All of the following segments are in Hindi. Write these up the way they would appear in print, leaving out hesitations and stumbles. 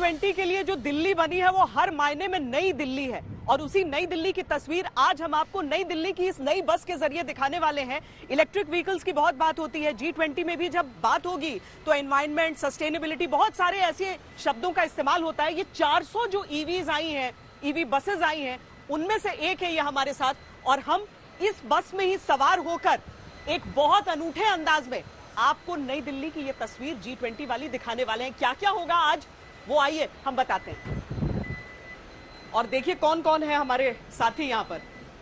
G20 के लिए जो दिल्ली बनी है वो हर मायने में नई दिल्ली है, और उसी नई दिल्ली की तस्वीर आज हम आपको नई दिल्ली की इस नई बस के जरिए दिखाने वाले हैं। इलेक्ट्रिक व्हीकल्स की बहुत बात होती है, G20 में भी जब बात होगी तो एनवायरनमेंट, सस्टेनेबिलिटी, बहुत सारे ऐसे शब्दों का इस्तेमाल होता है। ये 400 जो ईवीज आई हैं, ईवी बसेज आई हैं, उनमें से एक है ये हमारे साथ, और हम इस बस में ही सवार होकर एक बहुत अनूठे अंदाज में आपको नई दिल्ली की ये तस्वीर G20 वाली दिखाने वाले हैं। क्या क्या होगा आज वो आइए हम बताते हैं। और देखिए कौन कौन है हमारे साथी यहाँ पर।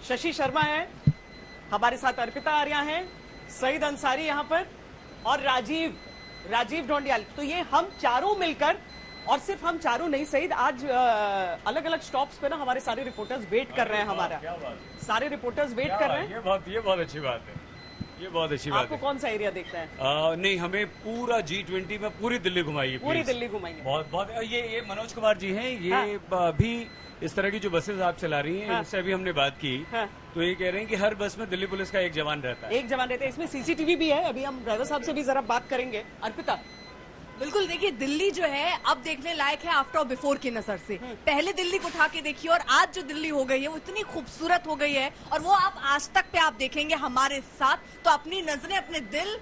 शशि शर्मा है हमारे साथ, अर्पिता आर्या है, सईद अंसारी यहाँ पर, और राजीव ढोंडियाल। तो ये हम चारों मिलकर, और सिर्फ हम चारों नहीं सईद, आज अलग अलग स्टॉप्स पे ना हमारे सारे रिपोर्टर्स वेट कर रहे हैं। हमारा सारे रिपोर्टर्स वेट कर रहे हैं। ये बहुत अच्छी बात है, ये बहुत अच्छी बात है। आपको कौन सा एरिया देखता है? नहीं, हमें पूरा G20 में पूरी दिल्ली घुमाइए, पूरी दिल्ली घुमाइए। बहुत ये मनोज कुमार जी हैं, ये भी इस तरह की जो बसेस आप चला रही हैं, इनसे अभी हमने बात की, तो ये कह रहे हैं कि हर बस में दिल्ली पुलिस का एक जवान रहता है। एक जवान रहता है, इसमें सीसीटीवी भी है। अभी हम ड्राइवर साहब से भी जरा बात करेंगे। अर्पिता, बिल्कुल, देखिए दिल्ली जो है अब देखने लायक है आफ्टर और बिफोर की नजर से। पहले दिल्ली को उठा के देखिए और आज जो दिल्ली हो गई है वो इतनी खूबसूरत हो गई है, और वो आप आज तक पे आप देखेंगे हमारे साथ, तो अपनी नजरें, अपने दिल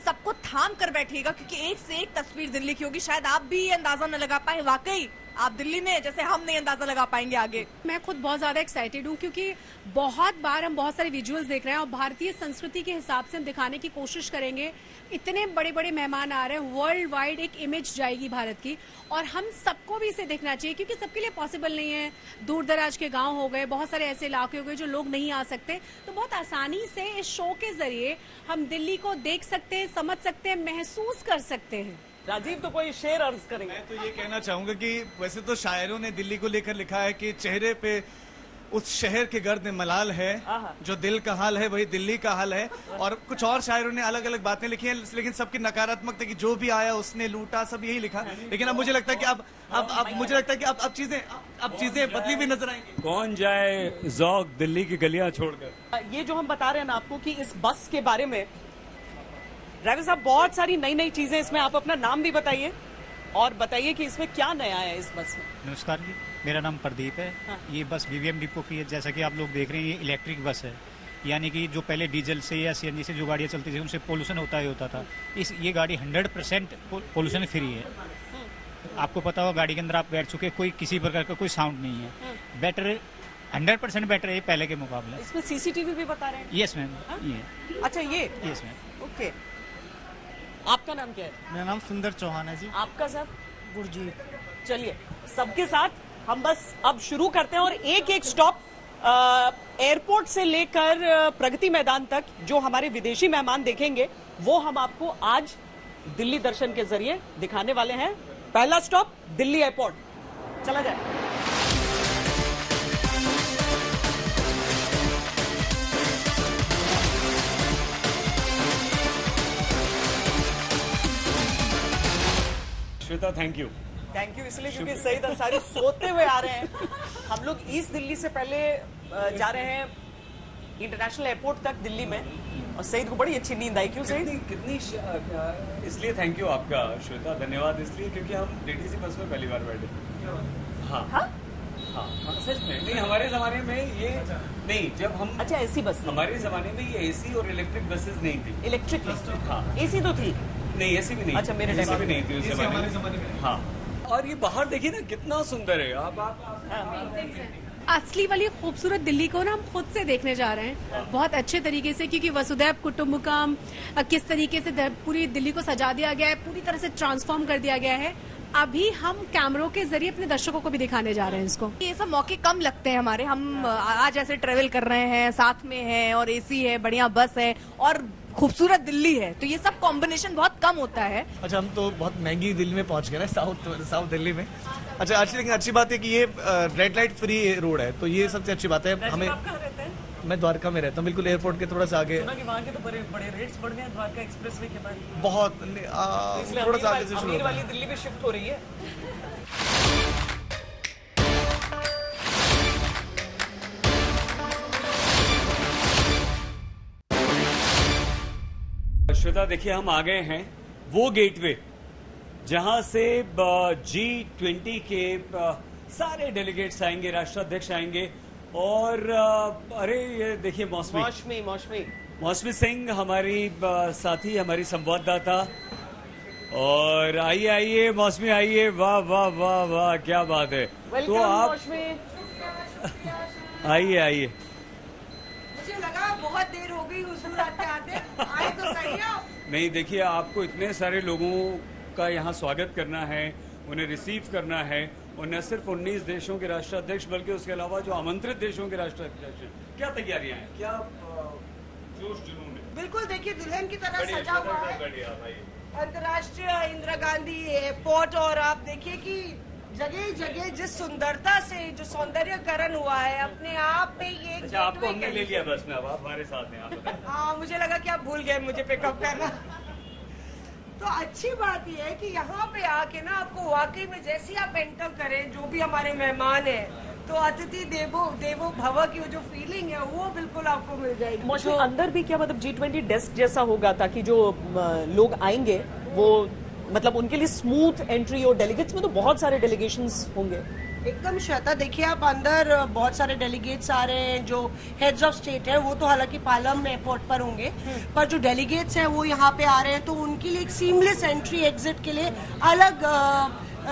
सबको थाम कर बैठिएगा, क्योंकि एक से एक तस्वीर दिल्ली की होगी। शायद आप भी ये अंदाजा न लगा पाए, वाकई आप दिल्ली में जैसे हम नहीं अंदाजा लगा पाएंगे आगे। मैं खुद बहुत ज्यादा एक्साइटेड हूँ, क्योंकि बहुत बार हम बहुत सारे विजुअल्स देख रहे हैं और भारतीय संस्कृति के हिसाब से हम दिखाने की कोशिश करेंगे। इतने बड़े बड़े मेहमान आ रहे हैं, वर्ल्ड वाइड एक इमेज जाएगी भारत की, और हम सबको भी इसे देखना चाहिए, क्योंकि सबके लिए पॉसिबल नहीं है। दूर दराज के गांव हो गए, बहुत सारे ऐसे इलाके हो गए जो लोग नहीं आ सकते, तो बहुत आसानी से इस शो के जरिए हम दिल्ली को देख सकते हैं, समझ सकते हैं, महसूस कर सकते हैं। राजीव तो कोई शेर अर्ज करेंगे। मैं तो ये कहना चाहूंगा कि वैसे तो शायरों ने दिल्ली को लेकर लिखा है कि चेहरे पे उस शहर के गर्द मलाल है, जो दिल का हाल है वही दिल्ली का हाल है। और कुछ और शायरों ने अलग अलग बातें लिखी हैं, लेकिन सबकी नकारात्मक था कि जो भी आया उसने लूटा, सब यही लिखा। लेकिन अब मुझे लगता है कि अब चीजें बदली हुई नजर आएंगी। कौन जाए ज़ौक़ दिल्ली की गलियां छोड़कर। ये जो हम बता रहे हैं ना आपको कि इस बस के बारे में, ड्राइवर साहब बहुत सारी नई नई चीजें इसमें, आप अपना नाम भी बताइए और बताइए कि इसमें क्या नया है इस बस में। नमस्कार जी, मेरा नाम प्रदीप है। ये बस BVM डिपो की है। जैसा कि आप लोग देख रहे हैं, ये इलेक्ट्रिक बस है, यानी कि जो पहले डीजल से या CNG से जो गाड़ियाँ चलती थी उनसे पोल्यूशन होता था। ये गाड़ी 100% पोल्यूशन फ्री है। आपको पता होगा, गाड़ी के अंदर आप बैठ चुके, कोई किसी प्रकार का कोई साउंड नहीं है। बेटर 100% बेटर है पहले के मुकाबले। इसमें सीसीटीवी भी बता रहे हैं? Yes ma'am. ये अच्छा, ये यस मैम। ओके, आपका नाम क्या है? मेरा नाम सुंदर चौहान है जी। आपका सर? गुरजीत। चलिए सबके साथ हम बस अब शुरू करते हैं, और एक एक स्टॉप एयरपोर्ट से लेकर प्रगति मैदान तक जो हमारे विदेशी मेहमान देखेंगे वो हम आपको आज दिल्ली दर्शन के जरिए दिखाने वाले हैं। पहला स्टॉप दिल्ली एयरपोर्ट, चला जाए। श्वेता, थैंक यू इसलिए क्योंकि सईद अंसारी सोते हुए आ रहे हैं। हम लोग ईस्ट दिल्ली से पहले जा रहे हैं इंटरनेशनल एयरपोर्ट तक दिल्ली में, और सईद को बड़ी अच्छी नींद आई। क्यों सईद? कितनी इसलिए थैंक यू आपका श्वेता, धन्यवाद। इसलिए क्योंकि हम DTC बस में पहली बार बैठे। हाँ, सच में। नहीं, हमारे जमाने में ये नहीं, जब हम, अच्छा एसी बस, हमारे जमाने में ये AC और इलेक्ट्रिक बसेस नहीं थी। इलेक्ट्रिक? हाँ, एसी तो थी। नहीं, ऐसी भी नहीं। अच्छा, मेरे टाइम भी नहीं थी उस जमाने में। हाँ, और ये बाहर देखिए ना कितना सुंदर है। आप असली वाली खूबसूरत दिल्ली को ना हम खुद से देखने जा रहे हैं बहुत अच्छे तरीके से, क्योंकि वसुधैव कुटुंबकम किस तरीके से पूरी दिल्ली को सजा दिया गया है, पूरी तरह से ट्रांसफॉर्म कर दिया गया है। अभी हम कैमरों के जरिए अपने दर्शकों को भी दिखाने जा रहे हैं इसको। ये सब मौके कम लगते हैं हमारे, हम आज ऐसे ट्रेवल कर रहे हैं, साथ में है और AC है, बढ़िया बस है और खूबसूरत दिल्ली है, तो ये सब कॉम्बिनेशन बहुत कम होता है। अच्छा, हम तो बहुत महंगी दिल्ली में पहुंच गए ना, साउथ दिल्ली में। अच्छा, लेकिन अच्छी बात है कि ये रेड लाइट फ्री रोड है, तो ये सबसे अच्छी बात है। हमें, मैं द्वारका में रहता हूँ, बिल्कुल एयरपोर्ट के थोड़ा सा आगे। सुना कि वहाँ के तो बड़े रेट्स बढ़ गए द्वारका एक्सप्रेसवे के बाद। बहुत थोड़ा सा आगे से शुरू वाली दिल्ली में शिफ्ट हो रही है। श्वेता, देखिए हम आ गए हैं वो गेटवे जहां से G20 के सारे डेलीगेट्स आएंगे, राष्ट्राध्यक्ष आएंगे। और अरे ये देखिए मौसमी सिंह हमारी साथी, हमारी संवाददाता। और आइए आइए मौसमी, आइए। वाह वाह वाह वाह, क्या बात है। तो आप आइए आइए। मुझे लगा बहुत देर हो गई हुजूर आते आते, आए तो सही आप। नहीं, देखिए आपको इतने सारे लोगों का यहाँ स्वागत करना है, उन्हें रिसीव करना है। और न सिर्फ 19 देशों के राष्ट्राध्यक्ष बल्कि उसके अलावा जो आमंत्रित देशों के राष्ट्राध्यक्ष हैं, क्या तैयारियां हैं, क्या जोश जुनून है। बिल्कुल, देखिए दुल्हन की तरह सजा हुआ है भाई। अंतर्राष्ट्रीय इंदिरा गांधी एयरपोर्ट। और आप देखिए कि जगह जगह जिस सुंदरता से जो सौंदर्यकरण हुआ है, अपने आप में ये अच्छा, आपको हमने ले लिया बस में, अब आप हमारे साथ हैं। आप बताएं। हाँ, मुझे लगा कि आप भूल गए मुझे पिकअप करना। तो अच्छी बात यह है कि यहाँ पे आके ना आपको वाकई में जैसे आप एंटर करें, जो भी हमारे मेहमान हैं, तो अतिथि देवो भव की जो फीलिंग है वो बिल्कुल आपको मिल जाएगी। मौसमी अंदर भी क्या मतलब G20 डेस्क जैसा होगा, ताकि जो लोग आएंगे वो मतलब उनके लिए स्मूथ एंट्री हो। डेलीगेट्स में तो बहुत सारे डेलीगेशंस होंगे। एकदम श्वेता, देखिए आप अंदर बहुत सारे डेलीगेट्स आ रहे हैं। जो हेड्स ऑफ स्टेट है वो तो हालांकि पालम एयरपोर्ट पर होंगे, पर जो डेलीगेट्स हैं वो यहाँ पे आ रहे हैं। तो उनके लिए एक सीमलेस एंट्री एग्जिट के लिए अलग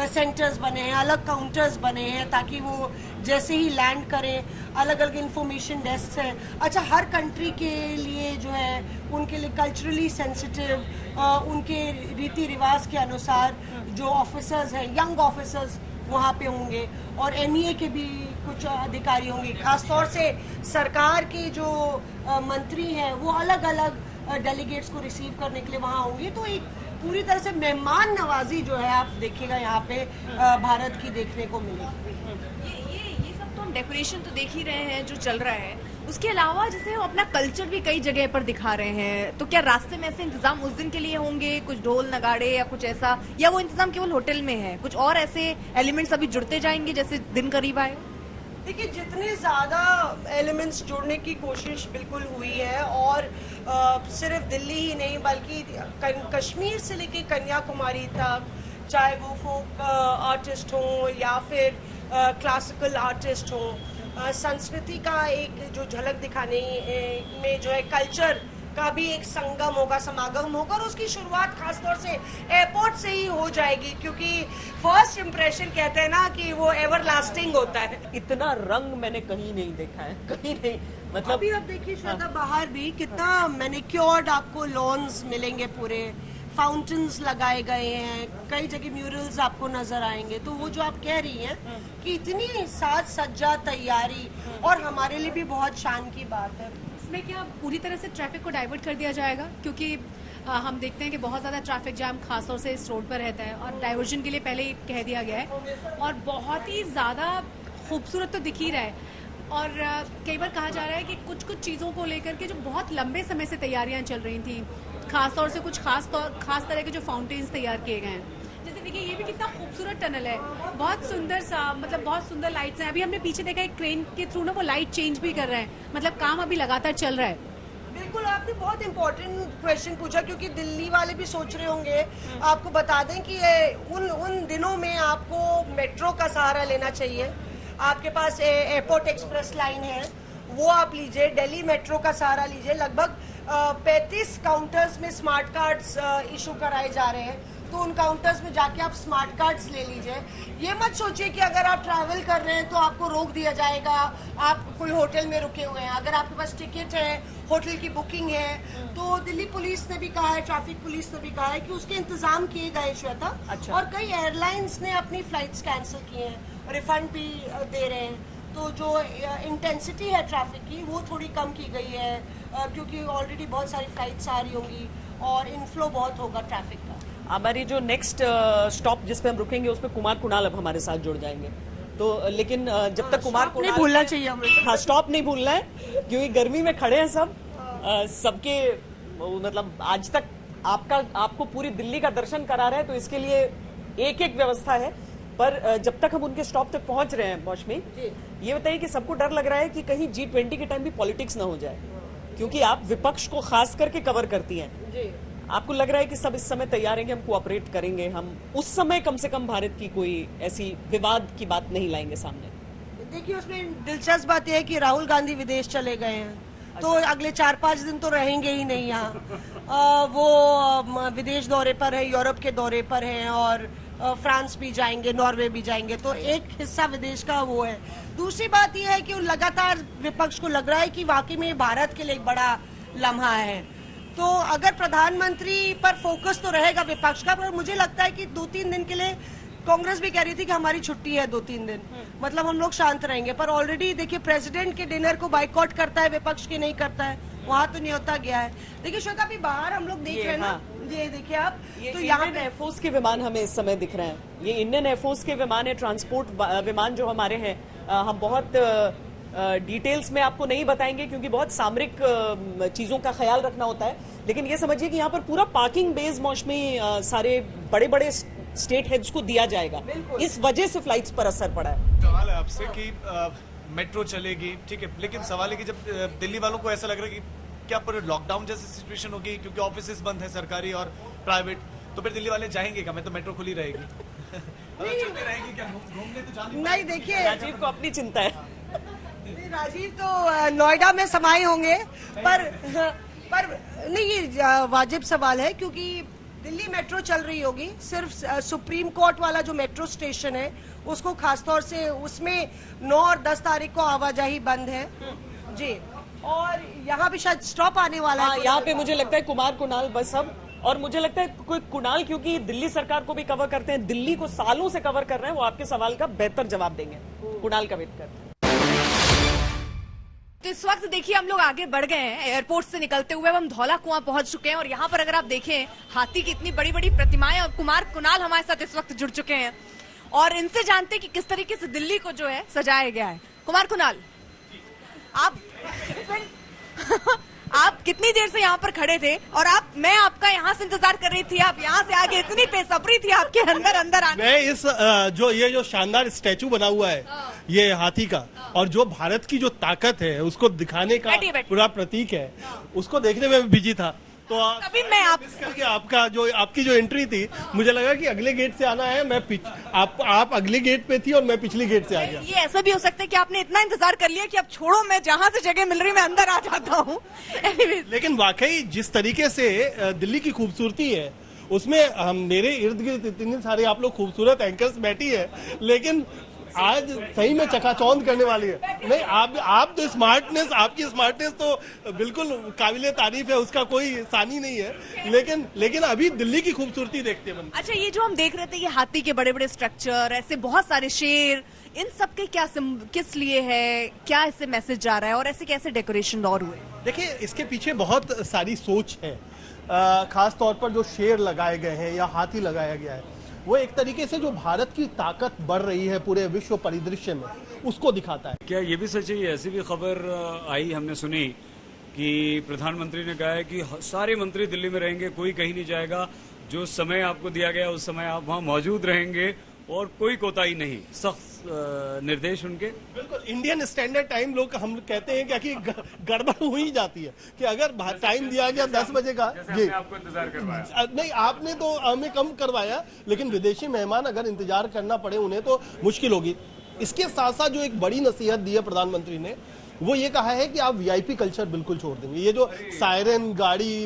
सेंटर्स बने हैं, अलग काउंटर्स बने हैं, ताकि वो जैसे ही लैंड करें, अलग अलग इंफॉर्मेशन डेस्क हैं। अच्छा, हर कंट्री के लिए जो है उनके लिए कल्चरली सेंसिटिव उनके रीति रिवाज के अनुसार जो ऑफिसर्स हैं, यंग ऑफिसर्स वहाँ पे होंगे। और MEA के भी कुछ अधिकारी होंगे। खासतौर से सरकार के जो मंत्री हैं वो अलग अलग डेलीगेट्स को रिसीव करने के लिए वहाँ होंगे। तो एक पूरी तरह से मेहमान नवाजी जो है आप देखिएगा यहाँ पे भारत की देखने को मिलेगी। ये सब तो हम डेकोरेशन तो देख ही रहे हैं जो चल रहा है, उसके अलावा जैसे हम अपना कल्चर भी कई जगह पर दिखा रहे हैं। तो क्या रास्ते में ऐसे इंतजाम उस दिन के लिए होंगे, कुछ ढोल नगाड़े या कुछ ऐसा, या वो इंतजाम केवल होटल में है? कुछ और ऐसे एलिमेंट्स अभी जुड़ते जाएंगे जैसे दिन करीब आए? देखिए, जितने ज्यादा एलिमेंट्स जोड़ने की कोशिश बिल्कुल हुई है। और सिर्फ दिल्ली ही नहीं बल्कि कश्मीर से लेके कन्याकुमारी तक, चाहे वो फोक आर्टिस्ट हो या फिर क्लासिकल आर्टिस्ट हो, संस्कृति का एक जो झलक दिखाने में जो है कल्चर का भी एक संगम होगा, समागम होगा। और उसकी शुरुआत खासतौर से एयरपोर्ट से ही हो जाएगी, क्योंकि फर्स्ट इंप्रेशन कहते हैं ना कि वो एवरलास्टिंग होता है। इतना रंग मैंने कहीं नहीं देखा है, कहीं नहीं। मतलब अभी आप देखिए श्वेता, बाहर भी कितना मैनिक्योर्ड आपको लॉन्स मिलेंगे, पूरे फाउंटेन्स लगाए गए हैं, कई जगह म्यूरल्स आपको नजर आएंगे। तो वो जो आप कह रही हैं कि इतनी साज सज्जा तैयारी, और हमारे लिए भी बहुत शान की बात है। इसमें क्या पूरी तरह से ट्रैफिक को डाइवर्ट कर दिया जाएगा? क्योंकि हम देखते हैं कि बहुत ज़्यादा ट्रैफिक जाम खासतौर से इस रोड पर रहता है, और डाइवर्जन के लिए पहले ही कह दिया गया है। और बहुत ही ज़्यादा खूबसूरत तो दिख ही रहा है। और कई बार कहा जा रहा है कि कुछ कुछ चीज़ों को लेकर के जो बहुत लंबे समय से तैयारियां चल रही थी, खासतौर से कुछ खास तरह के जो फाउंटेन्स तैयार किए गए हैं। जैसे देखिए, ये भी कितना खूबसूरत टनल है, बहुत सुंदर सा, मतलब बहुत सुंदर लाइट्स हैं। अभी हमने पीछे देखा एक क्रेन के थ्रू ना वो लाइट चेंज भी कर रहे हैं, मतलब काम अभी लगातार चल रहा है। बिल्कुल, आपने बहुत इंपॉर्टेंट क्वेश्चन पूछा, क्योंकि दिल्ली वाले भी सोच रहे होंगे। आपको बता दें कि उन दिनों में आपको मेट्रो का सहारा लेना चाहिए। आपके पास एयरपोर्ट एक्सप्रेस लाइन है, वो आप लीजिए। दिल्ली मेट्रो का सहारा लीजिए। लगभग 35 काउंटर्स में स्मार्ट कार्ड्स इशू कराए जा रहे हैं। तो उन काउंटर्स में जाके आप स्मार्ट कार्ड्स ले लीजिए। ये मत सोचिए कि अगर आप ट्रैवल कर रहे हैं तो आपको रोक दिया जाएगा, आप कोई होटल में रुके हुए हैं। अगर आपके पास टिकट है, होटल की बुकिंग है, तो दिल्ली पुलिस ने भी कहा है, ट्रैफिक पुलिस ने भी कहा है कि उसके इंतजाम किए गए श्वेता। अच्छा। और कई एयरलाइंस ने अपनी फ्लाइट्स कैंसिल की हैं, रिफंड भी दे रहे हैं। तो जो इंटेंसिटी है ट्रैफिक की वो थोड़ी कम की गई है, क्योंकि ऑलरेडी बहुत सारी फ्लाइट्स आ रही होंगी और इनफ्लो बहुत होगा ट्रैफिक का। हमारी जो नेक्स्ट स्टॉप जिस पे हम रुकेंगे उस पे कुमार कुणाल अब हमारे साथ जुड़ जाएंगे। तो लेकिन जब तक कुमार कुणाल नहीं भूलना चाहिए हमें। हाँ, स्टॉप नहीं भूलना है, क्योंकि गर्मी में खड़े हैं सब। सबके मतलब आज तक आपको पूरी दिल्ली का दर्शन करा रहे हैं, तो इसके लिए एक एक व्यवस्था है। पर जब तक हम उनके स्टॉप तक पहुंच रहे हैं मौसमी, ये बताइए कि सबको डर लग रहा है कि कहीं G20 के टाइम भी पॉलिटिक्स ना हो जाए, क्योंकि आप विपक्ष को खास करके कवर करती हैं। आपको लग रहा है कि सब इस समय तैयार हैं कि हम कोऑपरेट करेंगे, हम उस समय कम से कम भारत की कोई ऐसी विवाद की बात नहीं लाएंगे सामने? देखिए, उसमें दिलचस्प बात यह है कि राहुल गांधी विदेश चले गए हैं, तो अगले 4-5 दिन तो रहेंगे ही नहीं यहाँ। वो विदेश दौरे पर है, यूरोप के दौरे पर हैं और फ्रांस भी जाएंगे, नॉर्वे भी जाएंगे, तो एक हिस्सा विदेश का वो है। दूसरी बात यह है कि लगातार विपक्ष को लग रहा है कि वाकई में भारत के लिए एक बड़ा लम्हा है, तो अगर प्रधानमंत्री पर फोकस तो रहेगा विपक्ष का, पर मुझे लगता है कि 2-3 दिन के लिए कांग्रेस भी कह रही थी कि हमारी छुट्टी है 2-3 दिन, मतलब हम लोग शांत रहेंगे, पर ऑलरेडी देखिए प्रेसिडेंट के डिनर को बाइकआउट करता है विपक्ष की नहीं करता है, वहाँ तो न्योता गया है। देखिए श्वेता, अभी बाहर हम लोग देख रहे हैं ना, ये देखिए आप, तो यहाँ इंडियन एयरफोर्स के विमान हमें इस समय दिख रहे हैं, ये इंडियन एयरफोर्स के विमान है, ट्रांसपोर्ट विमान जो हमारे हैं। हम बहुत डिटेल्स में आपको नहीं बताएंगे क्योंकि बहुत सामरिक चीजों का ख्याल रखना होता है, लेकिन ये समझिए कि यहाँ पर पूरा पार्किंग बेस मौसमी सारे बड़े बड़े स्टेट हेड्स को दिया जाएगा, इस वजह से फ्लाइट्स पर असर पड़ा है। सवाल है आपसे कि मेट्रो चलेगी, ठीक है, लेकिन सवाल है कि जब दिल्ली वालों को ऐसा लग रहा है कि क्या पूरे लॉकडाउन जैसी सिचुएशन होगी क्योंकि ऑफिसेज बंद है सरकारी और प्राइवेट, तो फिर दिल्ली वाले जाएंगे क्या? मैं तो मेट्रो खुली रहेगी, चलती रहेगी क्या? घूमने तो जाने नहीं, देखिए राजीव को अपनी चिंता है। राजीव तो नोएडा में समाये होंगे, पर नहीं, ये वाजिब सवाल है क्योंकि दिल्ली मेट्रो चल रही होगी, सिर्फ सुप्रीम कोर्ट वाला जो मेट्रो स्टेशन है उसको खासतौर से, उसमें 9 और 10 तारीख को आवाजाही बंद है जी, और यहाँ पे शायद स्टॉप आने वाला है। यहाँ पे मुझे लगता है कुमार कुणाल बस अब, और मुझे लगता है कोई कुणाल क्योंकि दिल्ली सरकार को भी कवर करते हैं, दिल्ली को सालों से कवर कर रहे हैं, वो आपके सवाल का बेहतर जवाब देंगे। कुणाल का वेट करते हैं। तो इस वक्त देखिए हम लोग आगे बढ़ गए हैं, एयरपोर्ट से निकलते हुए हम धौला कुआं पहुंच चुके हैं, और यहाँ पर अगर आप देखें हाथी की इतनी बड़ी बड़ी प्रतिमाएं, और कुमार कुणाल हमारे साथ इस वक्त जुड़ चुके हैं और इनसे जानते हैं कि किस तरीके से दिल्ली को जो है सजाया गया है। कुमार कुणाल, आप आप कितनी देर से यहाँ पर खड़े थे, और मैं आपका यहाँ से इंतजार कर रही थी, आप यहाँ से आगे इतनी बेसब्री थी आपके अंदर आने। मैं इस जो शानदार स्टैचू बना हुआ है ये हाथी का, और जो भारत की जो ताकत है उसको दिखाने का पूरा प्रतीक है, उसको देखने में बिजी था, तो अभी मैं आपकी जो एंट्री थी, मुझे लगा कि अगले गेट से आना है, आप अगले गेट पे थी और मैं पिछली गेट से आ गया। ये ऐसा भी हो सकता है कि आपने इतना इंतजार कर लिया कि अब छोड़ो, मैं जहाँ से जगह मिल रही मैं अंदर आ जाता हूँ। लेकिन वाकई जिस तरीके से दिल्ली की खूबसूरती है उसमें मेरे इर्द गिर्द इतने सारे आप लोग खूबसूरत एंकर्स बैठी है, लेकिन आज सही में चकाचौंध करने वाली है। नहीं, आप तो आपकी स्मार्टनेस तो बिल्कुल काबिले तारीफ है, उसका कोई सानी नहीं है, लेकिन अभी दिल्ली की खूबसूरती देखते हैं। अच्छा, ये जो हम देख रहे थे, ये हाथी के बड़े बड़े स्ट्रक्चर, ऐसे बहुत सारे शेर, इन सब के क्या किस लिए है, क्या इससे मैसेज जा रहा है, और ऐसे कैसे डेकोरेशन और हुए? देखिए, इसके पीछे बहुत सारी सोच है, खास तौर पर जो शेर लगाए गए हैं या हाथी लगाया गया है, वो एक तरीके से जो भारत की ताकत बढ़ रही है पूरे विश्व परिदृश्य में, उसको दिखाता है। क्या ये भी सच है, ऐसी भी खबर आई, हमने सुनी कि प्रधानमंत्री ने कहा है कि सारे मंत्री दिल्ली में रहेंगे, कोई कहीं नहीं जाएगा, जो समय आपको दिया गया उस समय आप वहाँ मौजूद रहेंगे और कोई कोताही नहीं, सख्त निर्देश उनके। बिल्कुल इंडियन स्टैंडर्ड टाइम लोग हम कहते हैं कि गड़बड़ हो ही जाती है कि अगर टाइम दिया गया 10 बजे का, जी आपको इंतजार करवाया, नहीं आपने तो हमें कम करवाया, लेकिन विदेशी मेहमान अगर इंतजार करना पड़े उन्हें तो मुश्किल होगी। इसके साथ साथ जो एक बड़ी नसीहत दी है प्रधानमंत्री ने, वो ये कहा है कि आप वीआईपी कल्चर बिल्कुल छोड़ देंगे। ये जो सायरन गाड़ी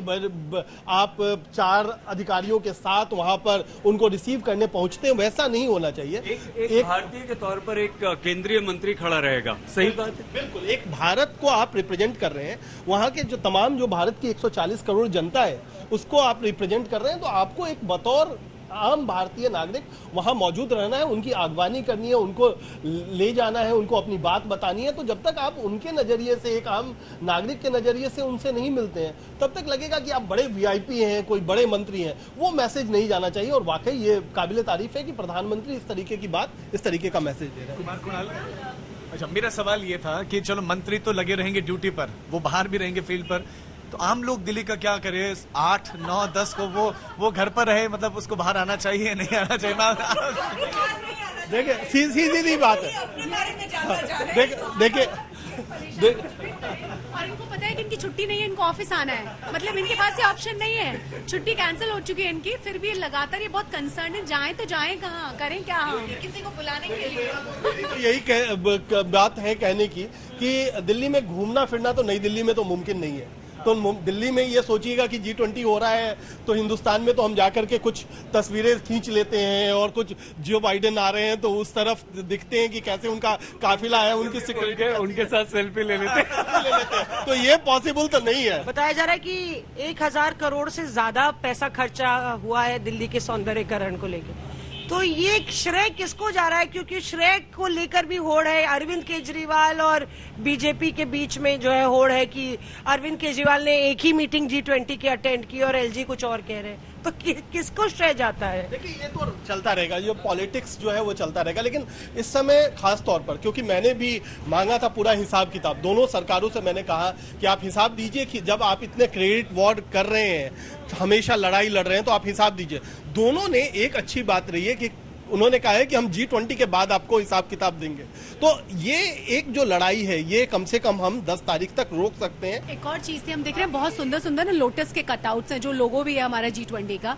आप 4 अधिकारियों के साथ वहां पर उनको रिसीव करने पहुंचते हैं, वैसा नहीं होना चाहिए। एक भारतीय के तौर पर एक केंद्रीय मंत्री खड़ा रहेगा, सही बात है। बिल्कुल, एक भारत को आप रिप्रेजेंट कर रहे हैं, वहां के जो तमाम जो भारत की 140 करोड़ जनता है उसको आप रिप्रेजेंट कर रहे हैं, तो आपको एक बतौर आम भारतीय नागरिक वहां मौजूद रहना है, उनकी आगवानी करनी है, उनको ले जाना है, उनको अपनी बात बतानी है। तो जब तक आप उनके नजरिए से, एक आम नागरिक के नजरिए से उनसे नहीं मिलते हैं, तब तक लगेगा कि आप बड़े वीआईपी हैं, कोई बड़े मंत्री हैं, वो मैसेज नहीं जाना चाहिए। और वाकई ये काबिले तारीफ है कि प्रधानमंत्री इस तरीके की बात, इस तरीके का मैसेज दे रहे हैं। कुमार कुणाल, अच्छा, मेरा सवाल ये था कि चलो मंत्री तो लगे रहेंगे ड्यूटी पर, वो बाहर भी रहेंगे फील्ड पर, तो आम लोग दिल्ली का क्या करे? 8, 9, 10 को वो घर पर रहे, मतलब उसको बाहर आना चाहिए, नहीं आना चाहिए? देखिए सीधी बात है, देखिए और इनको पता है कि इनकी छुट्टी नहीं है, इनको ऑफिस आना है, मतलब इनके पास ये ऑप्शन नहीं है, छुट्टी कैंसिल हो चुकी है इनकी, फिर भी लगातार ये बहुत कंसर्न है, जाएं तो जाएं कहाँ, करें क्या हम किसी को बुलाने के लिए। यही बात है कहने की कि दिल्ली में घूमना फिरना तो नई दिल्ली में तो मुमकिन नहीं है। तो दिल्ली में ये सोचिएगा कि G20 हो रहा है तो हिंदुस्तान में तो हम जाकर के कुछ तस्वीरें खींच लेते हैं और कुछ जो बाइडेन आ रहे हैं तो उस तरफ दिखते हैं कि कैसे उनका काफिला है, उनकी सिक्योरिटी उनके साथ सेल्फी ले लेते हैं। तो ये पॉसिबल तो नहीं है। बताया जा रहा है कि 1000 करोड़ से ज्यादा पैसा खर्चा हुआ है दिल्ली के सौंदर्यीकरण को लेकर। तो ये श्रेय किसको जा रहा है? क्योंकि श्रेय को लेकर भी होड़ है, अरविंद केजरीवाल और बीजेपी के बीच में जो है होड़ है कि अरविंद केजरीवाल ने एक ही मीटिंग G20 की अटेंड की और एलजी कुछ और कह रहे हैं। तो किसको श्रेय जाता है? देखिए ये तो चलता रहेगा, जो पॉलिटिक्स जो है वो चलता रहेगा, लेकिन इस समय खास तौर पर क्योंकि मैंने भी मांगा था पूरा हिसाब किताब, दोनों सरकारों से मैंने कहा कि आप हिसाब दीजिए कि जब आप इतने क्रेडिट वॉर कर रहे हैं, हमेशा लड़ाई लड़ रहे हैं, तो आप हिसाब दीजिए। दोनों ने एक अच्छी बात रही है कि उन्होंने कहा है कि हम G20 के बाद आपको हिसाब किताब देंगे। तो ये एक जो लड़ाई है ये कम से कम हम 10 तारीख तक रोक सकते हैं। एक और चीज थी, हम देख रहे हैं बहुत सुंदर सुंदर ना लोटस के कटआउट्स हैं, जो लोगो भी है हमारा G20 का।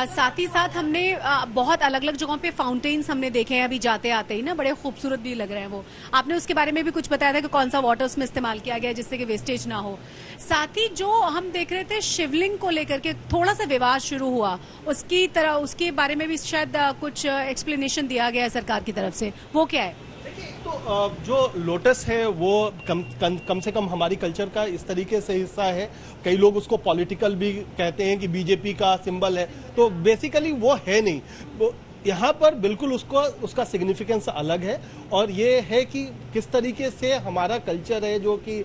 साथ ही साथ हमने बहुत अलग अलग जगहों पे फाउंटेन्स हमने देखे हैं अभी जाते आते ही ना, बड़े खूबसूरत भी लग रहे हैं वो। आपने उसके बारे में भी कुछ बताया था कि कौन सा वाटर उसमें इस्तेमाल किया गया जिससे कि वेस्टेज ना हो। साथ ही जो हम देख रहे थे शिवलिंग को लेकर के थोड़ा सा विवाद शुरू हुआ, उसके बारे में भी शायद कुछ एक्सप्लेनेशन दिया गया है सरकार की तरफ से, वो क्या है? तो जो लोटस है वो कम से कम हमारी कल्चर का इस तरीके से हिस्सा है। कई लोग उसको पॉलिटिकल भी कहते हैं कि बीजेपी का सिंबल है, तो बेसिकली वो है नहीं। यहाँ पर बिल्कुल उसका सिग्निफिकेंस अलग है और ये है कि किस तरीके से हमारा कल्चर है जो कि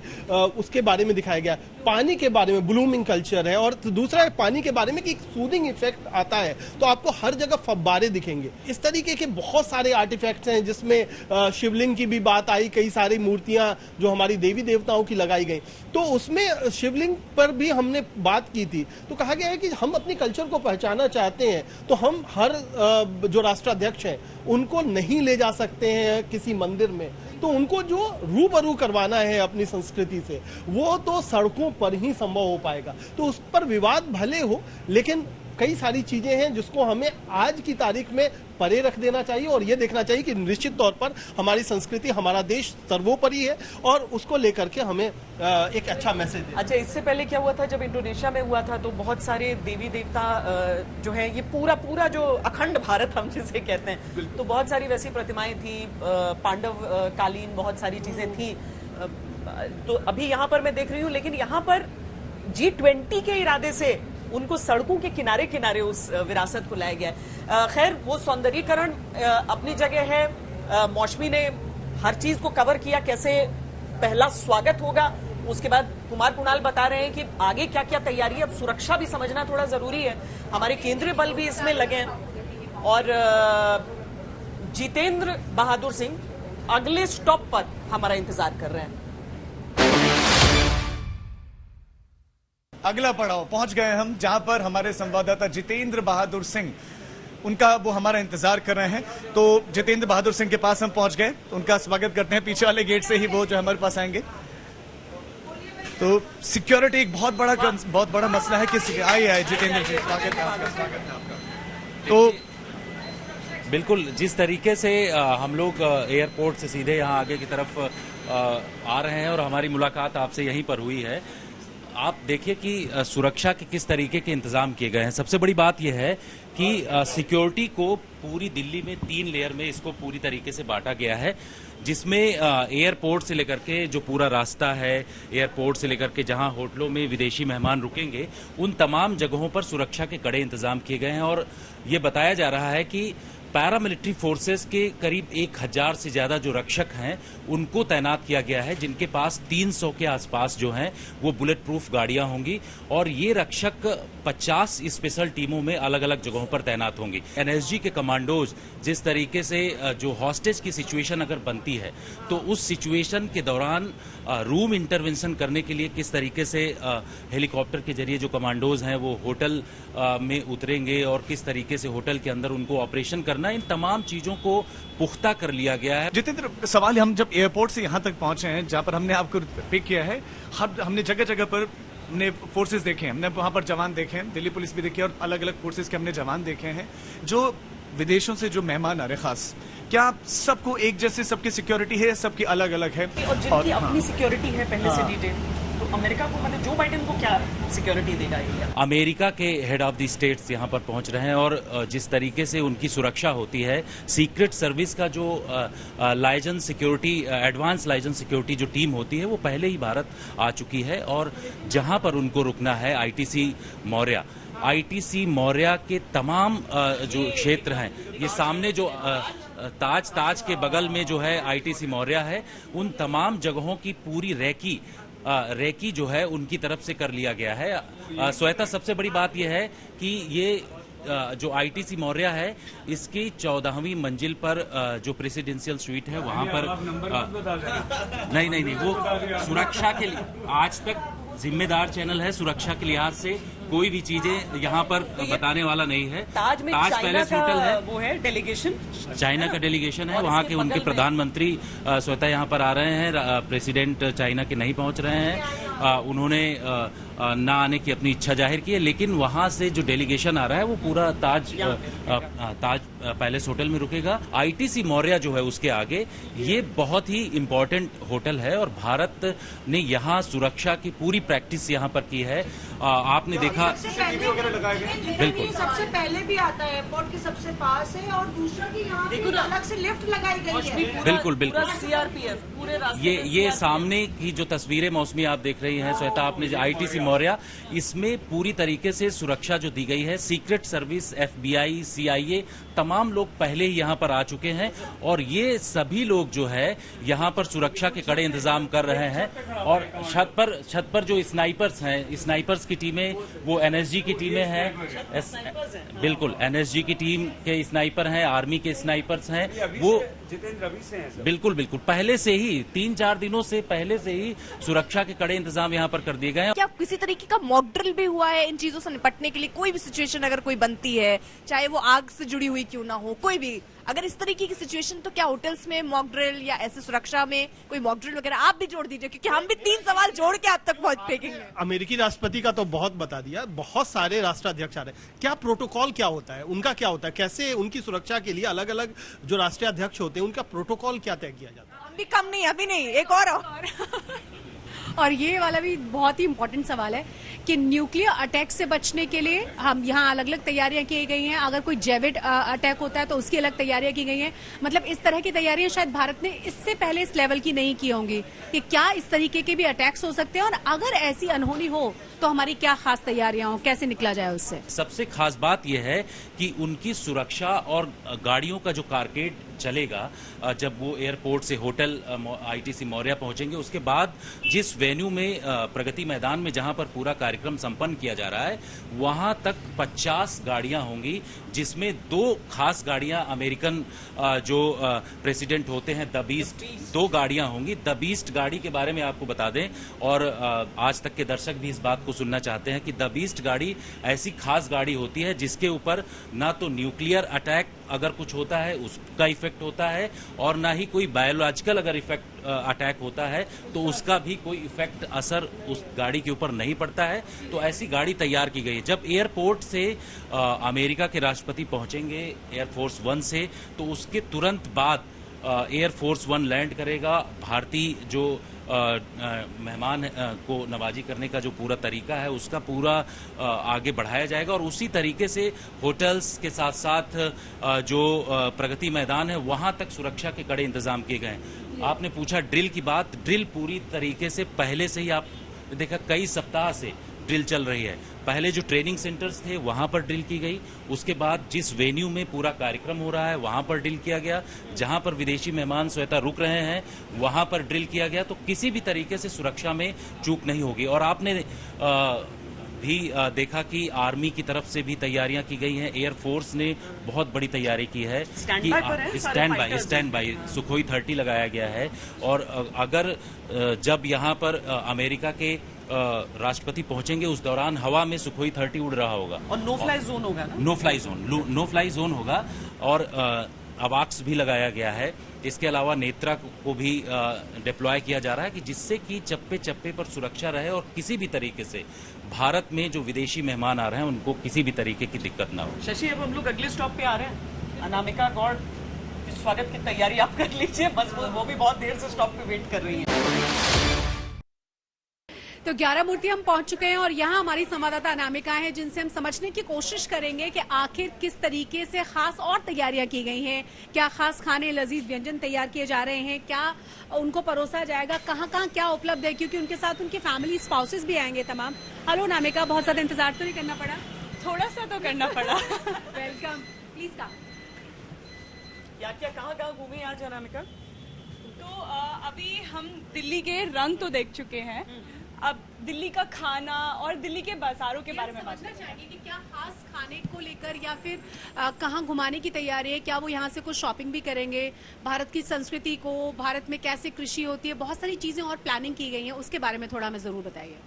उसके बारे में दिखाया गया। पानी के बारे में ब्लूमिंग कल्चर है और दूसरा है पानी के बारे में कि एक सूदिंग इफेक्ट आता है, तो आपको हर जगह फव्वारे दिखेंगे। इस तरीके के बहुत सारे आर्टिफैक्ट्स हैं जिसमें शिवलिंग की भी बात आई, कई सारी मूर्तियां जो हमारी देवी देवताओं की लगाई गई, तो उसमें शिवलिंग पर भी हमने बात की थी। तो कहा गया है कि हम अपनी कल्चर को पहचानना चाहते हैं तो हम हर जो राष्ट्राध्यक्ष हैं उनको नहीं ले जा सकते हैं किसी मंदिर में, तो उनको जो रूबरू करवाना है अपनी संस्कृति से वो तो सड़कों पर ही संभव हो पाएगा। तो उस पर विवाद भले हो, लेकिन कई सारी चीजें हैं जिसको हमें आज की तारीख में परे रख देना चाहिए और ये देखना चाहिए कि निश्चित तौर पर हमारी संस्कृति, हमारा देश सर्वोपरि है और उसको लेकर के हमें एक अच्छा मैसेज देना। अच्छा, इससे पहले क्या हुआ था जब इंडोनेशिया में हुआ था तो बहुत सारे देवी देवता जो है ये पूरा जो अखंड भारत हम जिसे कहते हैं, तो बहुत सारी वैसी प्रतिमाएं थी, पांडव कालीन बहुत सारी चीजें थी। तो अभी यहाँ पर मैं देख रही हूँ, लेकिन यहाँ पर G20 के इरादे से उनको सड़कों के किनारे किनारे उस विरासत को लाया गया है। खैर वो सौंदर्यीकरण अपनी जगह है। मौसमी ने हर चीज को कवर किया, कैसे पहला स्वागत होगा, उसके बाद कुमार कुणाल बता रहे हैं कि आगे क्या क्या तैयारी है। अब सुरक्षा भी समझना थोड़ा जरूरी है, हमारे केंद्रीय बल भी इसमें लगे हैं। और जितेंद्र बहादुर सिंह अगले स्टॉप पर हमारा इंतजार कर रहे हैं। अगला पड़ाव पहुंच गए हम, जहां पर हमारे संवाददाता जितेंद्र बहादुर सिंह उनका वो हमारा इंतजार कर रहे हैं। तो जितेंद्र बहादुर सिंह के पास हम पहुंच गए, उनका स्वागत करते हैं। पीछे वाले गेट से ही वो जो हमारे पास आएंगे। तो सिक्योरिटी एक बहुत बड़ा मसला है कि आइए जितेंद्र जी, स्वागत है आपका। तो बिल्कुल जिस तरीके से हम लोग एयरपोर्ट से सीधे यहाँ आगे की तरफ आ रहे हैं और हमारी मुलाकात आपसे यहीं पर हुई है, आप देखिए कि सुरक्षा के किस तरीके के इंतजाम किए गए हैं। सबसे बड़ी बात यह है कि सिक्योरिटी को पूरी दिल्ली में 3 लेयर में इसको पूरी तरीके से बांटा गया है, जिसमें एयरपोर्ट से लेकर के जो पूरा रास्ता है, एयरपोर्ट से लेकर के जहां होटलों में विदेशी मेहमान रुकेंगे, उन तमाम जगहों पर सुरक्षा के कड़े इंतजाम किए गए हैं। और ये बताया जा रहा है कि पैरामिलिट्री फोर्सेस के करीब 1000 से ज्यादा जो रक्षक हैं उनको तैनात किया गया है, जिनके पास 300 के आसपास जो हैं वो बुलेट प्रूफ गाड़ियां होंगी। और ये रक्षक 50 स्पेशल टीमों में अलग अलग जगहों पर तैनात होंगी। एनएसजी के कमांडोज जिस तरीके से जो हॉस्टेज की सिचुएशन अगर बनती है तो उस सिचुएशन के दौरान रूम इंटरवेंशन करने के लिए किस तरीके से हेलीकॉप्टर के जरिए जो कमांडोज हैं वो होटल में उतरेंगे और किस तरीके से होटल के अंदर उनको ऑपरेशन करना करना, इन तमाम चीजों को पुख्ता कर लिया गया है। जितेंद्र, सवाल हम जब एयरपोर्ट से यहाँ तक पहुंचे हैं जहाँ पर हमने आपको पिक किया है, हमने जगह जगह पर हमने फोर्सेस देखे हैं, हमने वहां पर जवान देखे हैं, दिल्ली पुलिस भी देखी है और अलग अलग फोर्सेस के हमने जवान देखे हैं। जो विदेशों से जो मेहमान आ रहे खास, क्या सबको एक जैसे सबकी सिक्योरिटी है, सबकी अलग अलग है? और जिनकी अपनी सिक्योरिटी है पहले से डिटेल, तो अमेरिका को मतलब जो बाइडेन को क्या सिक्योरिटी देगा ये? अमेरिका के हेड ऑफ द स्टेट्स यहाँ पर पहुंच रहे हैं और जिस तरीके से उनकी सुरक्षा होती है, सीक्रेट सर्विस का जो लाइजेंस सिक्योरिटी, एडवांस लाइजेंस सिक्योरिटी जो टीम होती है, वो पहले ही भारत आ चुकी है और जहां पर उनको रुकना है आईटीसी मौर्या के तमाम जो क्षेत्र हैं, ये सामने जो ताज के बगल में जो है आईटीसी मौर्या है, उन तमाम जगहों की पूरी रेकी जो है उनकी तरफ से कर लिया गया है। श्वेता, सबसे बड़ी बात यह है कि ये जो आईटीसी मौर्या है, इसकी 14वीं मंजिल पर जो प्रेसिडेंशियल स्वीट है वहां पर नहीं, वो सुरक्षा के लिए आज तक जिम्मेदार चैनल है, सुरक्षा के लिहाज से कोई भी चीजें यहाँ पर बताने वाला नहीं है। ताज पैलेस होटल है, वो है डेलीगेशन, चाइना का डेलीगेशन है, वहाँ के उनके प्रधानमंत्री स्वतः यहाँ पर आ रहे हैं, प्रेसिडेंट चाइना के नहीं पहुँच रहे हैं, उन्होंने ना आने की अपनी इच्छा जाहिर की है, लेकिन वहाँ से जो डेलीगेशन आ रहा है वो पूरा ताज पैलेस होटल में रुकेगा। आईटीसी मौर्या जो है उसके आगे, ये बहुत ही इम्पोर्टेंट होटल है और भारत ने यहाँ सुरक्षा की पूरी प्रैक्टिस यहाँ पर की है। आपने देखा बिल्कुल, सबसे पहले भी आता है, एयरपोर्ट के सबसे पास है और दूसरा की यहाँ पे अलग से लिफ्ट लगाई गई है। बिल्कुल सीआरपीएफ पूरे रास्ते ये सामने की जो तस्वीरें मौसमी आप देख रही हैं श्वेता, आपने आईटीसी मौर्या, इसमें पूरी तरीके से सुरक्षा जो दी गई है, सीक्रेट सर्विस, एफबीआई, सीआईए, तमाम लोग पहले ही यहाँ पर आ चुके हैं और ये सभी लोग जो है यहाँ पर सुरक्षा के कड़े इंतजाम कर रहे हैं। और छत पर जो स्नाइपर्स हैं, स्नाइपर्स की टीमें, वो एनएसजी की टीमें हैं, बिल्कुल एनएसजी की टीम के स्नाइपर हैं, आर्मी के स्नाइपर्स हैं, वो जितेंद्र रवि से हैं। बिल्कुल पहले से ही 3-4 दिनों से पहले से ही सुरक्षा के कड़े इंतजाम यहाँ पर कर दिए गए हैं। क्या किसी तरीके का मॉक ड्रिल भी हुआ है इन चीजों से निपटने के लिए? कोई भी सिचुएशन अगर कोई बनती है, चाहे वो आग से जुड़ी हुई क्यों ना हो, कोई भी अगर इस तरीके की सिचुएशन, तो क्या होटल्स में मॉक ड्रिल या ऐसे सुरक्षा में कोई मॉक ड्रिल वगैरह आप भी जोड़ दीजिए, क्योंकि हम भी 3 सवाल जोड़ के आप तक पहुंच फेंकेंगे। अमेरिकी राष्ट्रपति का तो बहुत बता दिया, बहुत सारे राष्ट्राध्यक्ष आ रहे हैं। क्या प्रोटोकॉल क्या होता है, उनका क्या होता है, कैसे उनकी सुरक्षा के लिए अलग अलग जो राष्ट्रीय अध्यक्ष होते हैं उनका प्रोटोकॉल क्या तय किया जाता है? हम भी कम नहीं, अभी नहीं, एक और और ये वाला भी बहुत ही इम्पोर्टेंट सवाल है कि न्यूक्लियर अटैक से बचने के लिए हम यहाँ अलग अलग तैयारियां की गई हैं। अगर कोई जैविड अटैक होता है तो उसकी अलग तैयारियां की गई हैं। मतलब इस तरह की तैयारियां शायद भारत ने इससे पहले इस लेवल की नहीं की होंगी कि क्या इस तरीके के भी अटैक्स हो सकते हैं, और अगर ऐसी अनहोनी हो तो हमारी क्या खास तैयारियां हो, कैसे निकला जाए उससे। सबसे खास बात यह है कि उनकी सुरक्षा और गाड़ियों का जो कारकेड चलेगा, जब वो एयरपोर्ट से होटल आईटीसी मौर्या पहुंचेंगे, उसके बाद जिस वेन्यू में प्रगति मैदान में जहां पर पूरा कार्यक्रम संपन्न किया जा रहा है, वहां तक 50 गाड़ियां होंगी, जिसमें 2 खास गाड़ियां अमेरिकन जो प्रेसिडेंट होते हैं द बीस्ट, 2 गाड़ियां होंगी। द बीस्ट गाड़ी के बारे में आपको बता दें, और आज तक के दर्शक भी इस बात को सुनना चाहते हैं कि द बीस्ट गाड़ी ऐसी खास गाड़ी होती है जिसके ऊपर ना तो न्यूक्लियर अटैक अगर कुछ होता है उसका इफेक्ट होता है, और ना ही कोई बायोलॉजिकल अगर इफेक्ट अटैक होता है तो उसका भी कोई इफेक्ट असर उस गाड़ी के ऊपर नहीं पड़ता है। तो ऐसी गाड़ी तैयार की गई है। जब एयरपोर्ट से अमेरिका के राष्ट्रपति पहुंचेंगे एयरफोर्स 1 से, तो उसके तुरंत बाद एयरफोर्स 1 लैंड करेगा। भारतीय जो मेहमान को नवाजी करने का जो पूरा तरीका है उसका पूरा आगे बढ़ाया जाएगा, और उसी तरीके से होटल्स के साथ साथ जो प्रगति मैदान है वहां तक सुरक्षा के कड़े इंतजाम किए गए हैं। आपने पूछा ड्रिल की बात, ड्रिल पूरी तरीके से पहले से ही आप देखा कई सप्ताह से ड्रिल चल रही है। पहले जो ट्रेनिंग सेंटर्स थे वहां पर ड्रिल की गई, उसके बाद जिस वेन्यू में पूरा कार्यक्रम हो रहा है वहां पर ड्रिल किया गया, जहां पर विदेशी मेहमान श्वेता रुक रहे हैं वहां पर ड्रिल किया गया। तो किसी भी तरीके से सुरक्षा में चूक नहीं होगी। और आपने भी देखा कि आर्मी की तरफ से भी तैयारियां की गई हैं। एयर फोर्स ने बहुत बड़ी तैयारी की है कि स्टैंड बाय सुखोई 30 लगाया गया है। और अगर जब यहाँ पर अमेरिका के राष्ट्रपति पहुंचेंगे उस दौरान हवा में सुखोई 30 उड़ रहा होगा और नो फ्लाई जोन होगा ना? नो फ्लाई जोन होगा और अवाक्स भी लगाया गया है। इसके अलावा नेत्रा को भी डिप्लॉय किया जा रहा है कि जिससे कि चप्पे चप्पे पर सुरक्षा रहे और किसी भी तरीके से भारत में जो विदेशी मेहमान आ रहे हैं उनको किसी भी तरीके की दिक्कत ना हो। शशि, अब हम लोग अगले स्टॉप पे आ रहे हैं। अनामिका गौड़ की स्वागत की तैयारी आप कर लीजिए, बस वो भी बहुत देर से स्टॉप पे वेट कर रही है। तो 11 मूर्ति हम पहुंच चुके हैं और यहाँ हमारी संवाददाता अनामिका है, जिनसे हम समझने की कोशिश करेंगे कि आखिर किस तरीके से खास और तैयारियां की गई हैं। क्या खास खाने, लजीज व्यंजन तैयार किए जा रहे हैं, क्या उनको परोसा जाएगा, कहाँ कहाँ क्या उपलब्ध है, क्योंकि उनके साथ उनकी फैमिली स्पाउसेस भी आएंगे तमाम। हेलो अनामिका, बहुत ज्यादा इंतजार तो नहीं करना पड़ा? थोड़ा सा तो करना पड़ा। Welcome, please come. क्या कहाँ घूमी आज अनामिका? तो अभी हम दिल्ली के रंग तो देख चुके हैं, अब दिल्ली का खाना और दिल्ली के बाजारों के बारे में बात करना चाहेंगे कि क्या खास खाने को लेकर या फिर कहाँ घुमाने की तैयारी है, क्या वो यहाँ से कुछ शॉपिंग भी करेंगे, भारत की संस्कृति को, भारत में कैसे कृषि होती है, बहुत सारी चीजें और प्लानिंग की गई हैं, उसके बारे में थोड़ा हमें जरूर बताइए।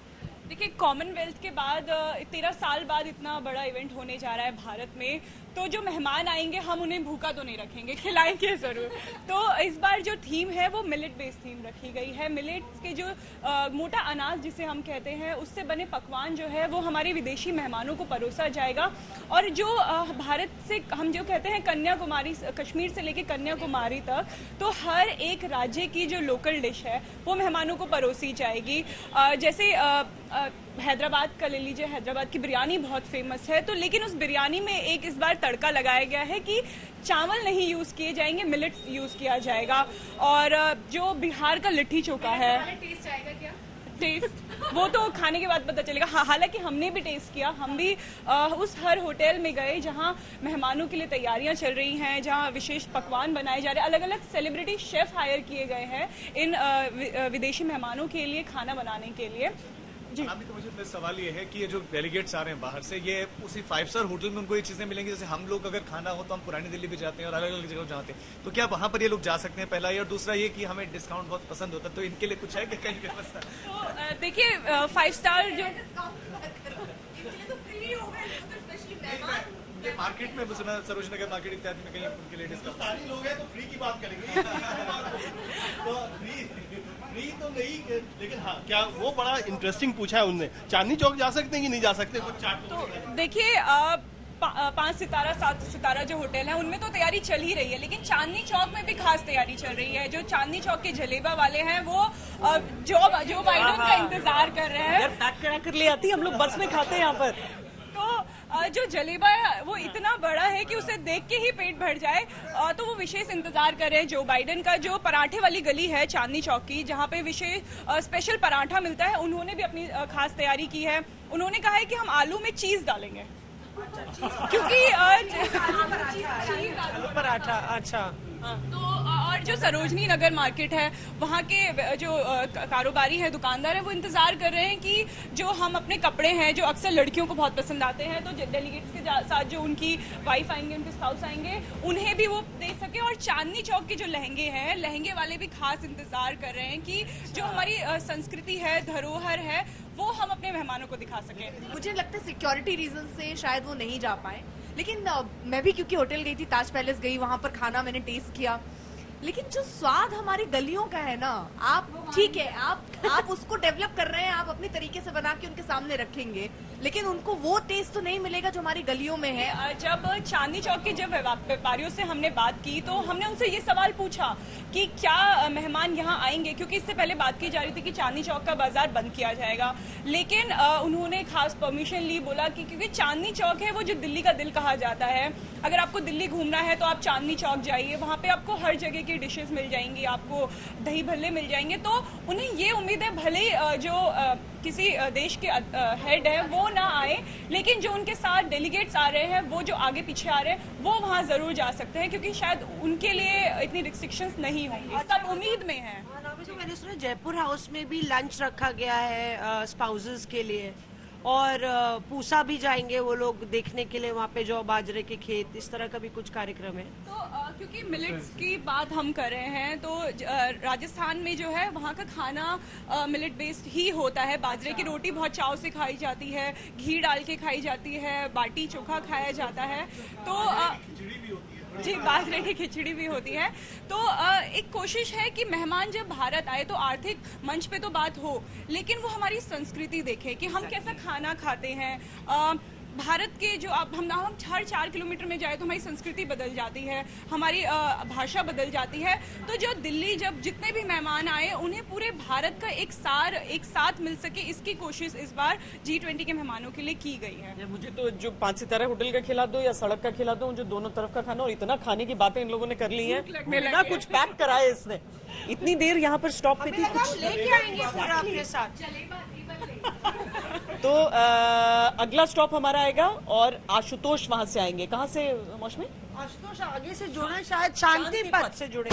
देखिए, कॉमनवेल्थ के बाद 13 साल बाद इतना बड़ा इवेंट होने जा रहा है भारत में, तो जो मेहमान आएंगे हम उन्हें भूखा तो नहीं रखेंगे, खिलाएंगे जरूर। तो इस बार जो थीम है वो मिलेट बेस्ड थीम रखी गई है। मिलेट के जो मोटा अनाज जिसे हम कहते हैं उससे बने पकवान जो है वो हमारे विदेशी मेहमानों को परोसा जाएगा। और जो भारत से हम जो कहते हैं कन्याकुमारी, कश्मीर से लेकर कन्याकुमारी तक, तो हर एक राज्य की जो लोकल डिश है वो मेहमानों को परोसी जाएगी। जैसे हैदराबाद का ले लीजिए, हैदराबाद की बिरयानी बहुत फेमस है, तो लेकिन उस बिरयानी में एक इस बार तड़का लगाया गया है कि चावल नहीं यूज किए जाएंगे, मिलेट्स यूज किया जाएगा। और जो बिहार का लिट्टी चोखा है, टेस्ट आएगा क्या? टेस्ट वो तो खाने के बाद पता चलेगा। हालांकि हमने भी टेस्ट किया, हम भी उस हर होटल में गए जहां मेहमानों के लिए तैयारियां चल रही हैं, जहां विशेष पकवान बनाए जा रहे हैं, अलग अलग सेलिब्रिटी शेफ हायर किए गए हैं इन विदेशी मेहमानों के लिए खाना बनाने के लिए। जी तो मुझे सवाल ये है कि ये जो डेलीगेट्स आ रहे हैं बाहर से, ये उसी 5 स्टार होटल में उनको ये चीजें मिलेंगी? जैसे हम लोग अगर खाना हो तो हम पुरानी दिल्ली भी जाते हैं और अलग अलग जगह जाते हैं, तो क्या वहाँ पर ये लोग जा सकते हैं? पहला ये। और दूसरा ये कि हमें डिस्काउंट बहुत पसंद होता है, तो इनके लिए कुछ है कि कहीं व्यवस्था? तो देखिए, 5 स्टार जो मार्केट में सरोज नगर मार्केट इत्यादि में कहीं उनके लिए डिस्काउंट? सारे लोग हैं तो फ्री की बात करेंगे। तो फ्री तो नहीं, लेकिन हाँ, क्या वो बड़ा इंटरेस्टिंग पूछा है उनने, चांदनी चौक जा सकते हैं कि नहीं जा सकते? तो देखिए, 5 सितारा 7 सितारा जो होटल है उनमें तो तैयारी चल ही रही है, लेकिन चांदनी चौक में भी खास तैयारी चल रही है। जो चांदनी चौक के जलेबा वाले हैं वो जो बाइडेन का इंतजार कर रहे हैं। पैक करा कर ले आती, हम लोग बस में खाते हैं यहाँ पर। तो जो जलेबा है वो इतना बड़ा है कि उसे देख के ही पेट भर जाए, तो वो विशेष इंतजार कर रहे हैं। जो बाइडेन का जो पराठे वाली गली है चांदनी चौक की, जहाँ पे विशेष स्पेशल पराठा मिलता है, उन्होंने भी अपनी खास तैयारी की है। उन्होंने कहा है कि हम आलू में चीज डालेंगे, क्योंकि पराठा। अच्छा। तो और जो सरोजनी नगर मार्केट है, वहाँ के जो कारोबारी है, दुकानदार है, वो इंतजार कर रहे हैं कि जो हम अपने कपड़े हैं जो अक्सर लड़कियों को बहुत पसंद आते हैं, तो डेलीगेट्स के साथ जो उनकी वाइफ आएंगे, उनके स्पाउस आएंगे, उन्हें भी वो दे सके। और चांदनी चौक के जो लहंगे हैं, लहंगे वाले भी खास इंतजार कर रहे हैं कि जो हमारी संस्कृति है, धरोहर है, वो हम अपने मेहमानों को दिखा सके। मुझे लगता है सिक्योरिटी रीजन से शायद वो नहीं जा पाए, लेकिन मैं भी क्योंकि होटल गई थी, ताज पैलेस गई, वहां पर खाना मैंने टेस्ट किया, लेकिन जो स्वाद हमारी गलियों का है ना, आप ठीक है, आप उसको डेवलप कर रहे हैं, आप अपनी तरीके से बना के उनके सामने रखेंगे, लेकिन उनको वो टेस्ट तो नहीं मिलेगा जो हमारी गलियों में है। जब चांदनी चौक के जब व्यापारियों से हमने बात की, तो हमने उनसे ये सवाल पूछा कि क्या मेहमान यहाँ आएंगे, क्योंकि इससे पहले बात की जा रही थी कि चांदनी चौक का बाजार बंद किया जाएगा, लेकिन उन्होंने खास परमिशन ली, बोला कि क्योंकि चांदनी चौक है वो जो दिल्ली का दिल कहा जाता है, अगर आपको दिल्ली घूमना है तो आप चांदनी चौक जाइए, वहाँ पे आपको हर जगह की डिशेस मिल जाएंगी, आपको दही भल्ले मिल जाएंगे। तो उन्हें ये उम्मीद है, भले जो किसी देश के हेड है वो ना आए, लेकिन जो उनके साथ डेलीगेट्स आ रहे हैं, वो जो आगे पीछे आ रहे हैं, वो वहाँ जरूर जा सकते हैं, क्योंकि शायद उनके लिए इतनी रिस्ट्रिक्शंस नहीं होंगी, सब उम्मीद में हैं। मैंने सुना जयपुर हाउस में भी लंच रखा गया है स्पाउसेस के लिए, और पूसा भी जाएंगे वो लोग देखने के लिए, वहाँ पे जो बाजरे के खेत, इस तरह का भी कुछ कार्यक्रम है। तो क्योंकि मिलेट्स की बात हम कर रहे हैं तो राजस्थान में जो है वहाँ का खाना मिलेट बेस्ड ही होता है। बाजरे की रोटी बहुत चाव से खाई जाती है, घी डाल के खाई जाती है, बाटी चोखा खाया जाता है। तो जी, बाजरे की खिचड़ी भी होती है। तो एक कोशिश है कि मेहमान जब भारत आए तो आर्थिक मंच पे तो बात हो, लेकिन वो हमारी संस्कृति देखे कि हम कैसा खाना खाते हैं। भारत के जो अब हम हर 4 किलोमीटर में जाए तो हमारी संस्कृति बदल जाती है, हमारी भाषा बदल जाती है। तो जो दिल्ली जब जितने भी मेहमान आए उन्हें पूरे भारत का एक साथ मिल सके, इसकी कोशिश इस बार G20 के मेहमानों के लिए की गई है। मुझे तो जो 5 सितारा होटल का खिला दो या सड़क का खिला दो, जो दोनों तरफ का खाना, और इतना खाने की बातें इन लोगों ने कर ली है, बिना कुछ पैक कराए इसने। इतनी देर यहाँ पर स्टॉप पे थी, कुछ लेके आएंगे पूरा अपने साथ। तो अगला स्टॉप हमारा आएगा और आशुतोष वहां से आएंगे। कहाँ से मौसमी? आशुतोष आगे से जुड़े, शायद शांति पथ से जुड़े।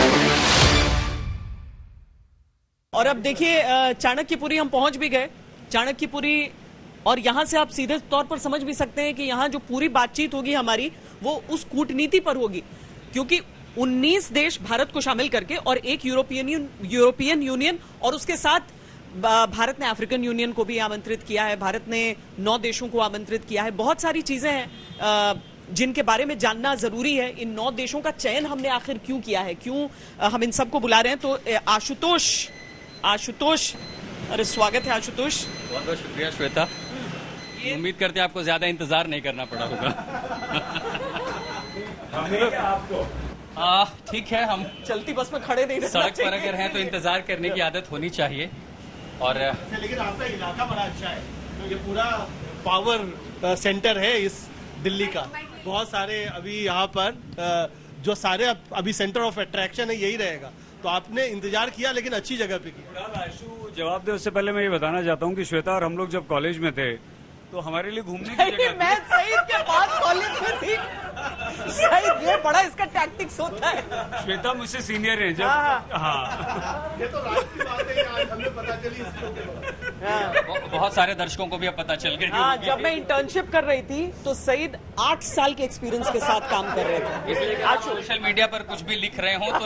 और अब देखिए चाणक्यपुरी हम पहुंच भी गए, चाणक्यपुरी, और यहां से आप सीधे तौर पर समझ भी सकते हैं कि यहां जो पूरी बातचीत होगी हमारी वो उस कूटनीति पर होगी, क्योंकि 19 देश भारत को शामिल करके और एक यूरोपियन यूनियन और उसके साथ भारत ने अफ्रीकन यूनियन को भी आमंत्रित किया है, भारत ने 9 देशों को आमंत्रित किया है। बहुत सारी चीजें हैं जिनके बारे में जानना जरूरी है। इन 9 देशों का चयन हमने आखिर क्यों किया है, क्यों हम इन सबको बुला रहे हैं। तो आशुतोष, अरे स्वागत है आशुतोष। बहुत बहुत शुक्रिया श्वेता। उम्मीद करते हैं आपको ज्यादा इंतजार नहीं करना पड़ा होगा। आपको ठीक है, हम चलती बस में खड़े नहीं, सड़क पर अगर हैं तो इंतजार करने की आदत होनी चाहिए। और लेकिन आपका इलाका बड़ा अच्छा है, तो ये पूरा पावर सेंटर है इस दिल्ली का। बहुत सारे अभी यहाँ पर जो सारे अभी सेंटर ऑफ अट्रैक्शन है यही रहेगा, तो आपने इंतजार किया लेकिन अच्छी जगह पे किया। आशु जवाब दे उससे पहले मैं ये बताना चाहता हूँ कि श्वेता और हम लोग जब कॉलेज में थे तो हमारे लिए घूमने की जगह मैं सईद के बाद कॉलेज में थी। सईद, ये बड़ा इसका टैक्टिक्स होता है। श्वेता मुझसे सीनियर है जब। हाँ, ये तो रात की बात है, आज हमें पता चली इसको। बहुत सारे दर्शकों को भी अब पता चल गया। हाँ, जब मैं इंटर्नशिप कर रही थी तो सईद 8 साल के एक्सपीरियंस के साथ काम कर रहे थे। इसलिए आप सोशल मीडिया पर कुछ भी लिख रहे हो तो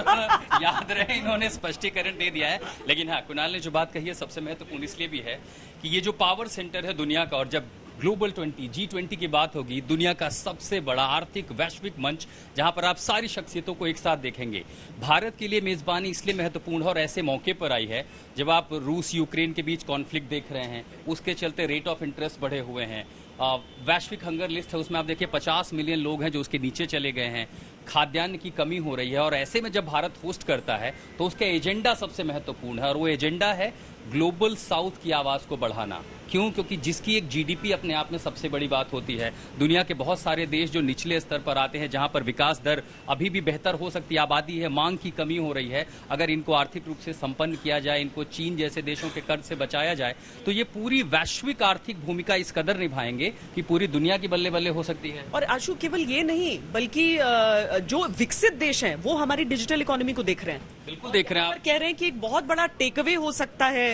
याद रहे, इन्होंने स्पष्टीकरण दे दिया है। लेकिन हाँ, कुणाल ने जो बात कही है सबसे महत्वपूर्ण इसलिए भी है कि ये जो पावर सेंटर है दुनिया का, और जब ग्लोबल 20 G20 की बात होगी, दुनिया का सबसे बड़ा आर्थिक वैश्विक मंच जहां पर आप सारी शख्सियतों को एक साथ देखेंगे। भारत के लिए मेजबानी इसलिए महत्वपूर्ण है और ऐसे मौके पर आई है जब आप रूस यूक्रेन के बीच कॉन्फ्लिक्ट देख रहे हैं, उसके चलते रेट ऑफ इंटरेस्ट बढ़े हुए हैं, वैश्विक हंगर लिस्ट है उसमें आप देखिए 50 मिलियन लोग हैं जो उसके नीचे चले गए हैं, खाद्यान्न की कमी हो रही है। और ऐसे में जब भारत होस्ट करता है तो उसका एजेंडा सबसे महत्वपूर्ण है, और वो एजेंडा है ग्लोबल साउथ की आवाज को बढ़ाना। क्यों? क्योंकि जिसकी एक जीडीपी अपने आप में सबसे बड़ी बात होती है। दुनिया के बहुत सारे देश जो निचले स्तर पर आते हैं, जहां पर विकास दर अभी भी बेहतर हो सकती है, आबादी है, मांग की कमी हो रही है, अगर इनको आर्थिक रूप से संपन्न किया जाए, इनको चीन जैसे देशों के कर्ज से बचाया जाए, तो ये पूरी वैश्विक आर्थिक भूमिका इस कदर निभाएंगे कि पूरी दुनिया की बल्ले बल्ले हो सकती है। और आशु, केवल ये नहीं बल्कि जो विकसित देश हैं वो हमारी डिजिटल इकोनॉमी को देख रहे हैं। बिल्कुल देख रहे हैं आप। कह रहे हैं कि एक बहुत बड़ा टेक अवे हो सकता है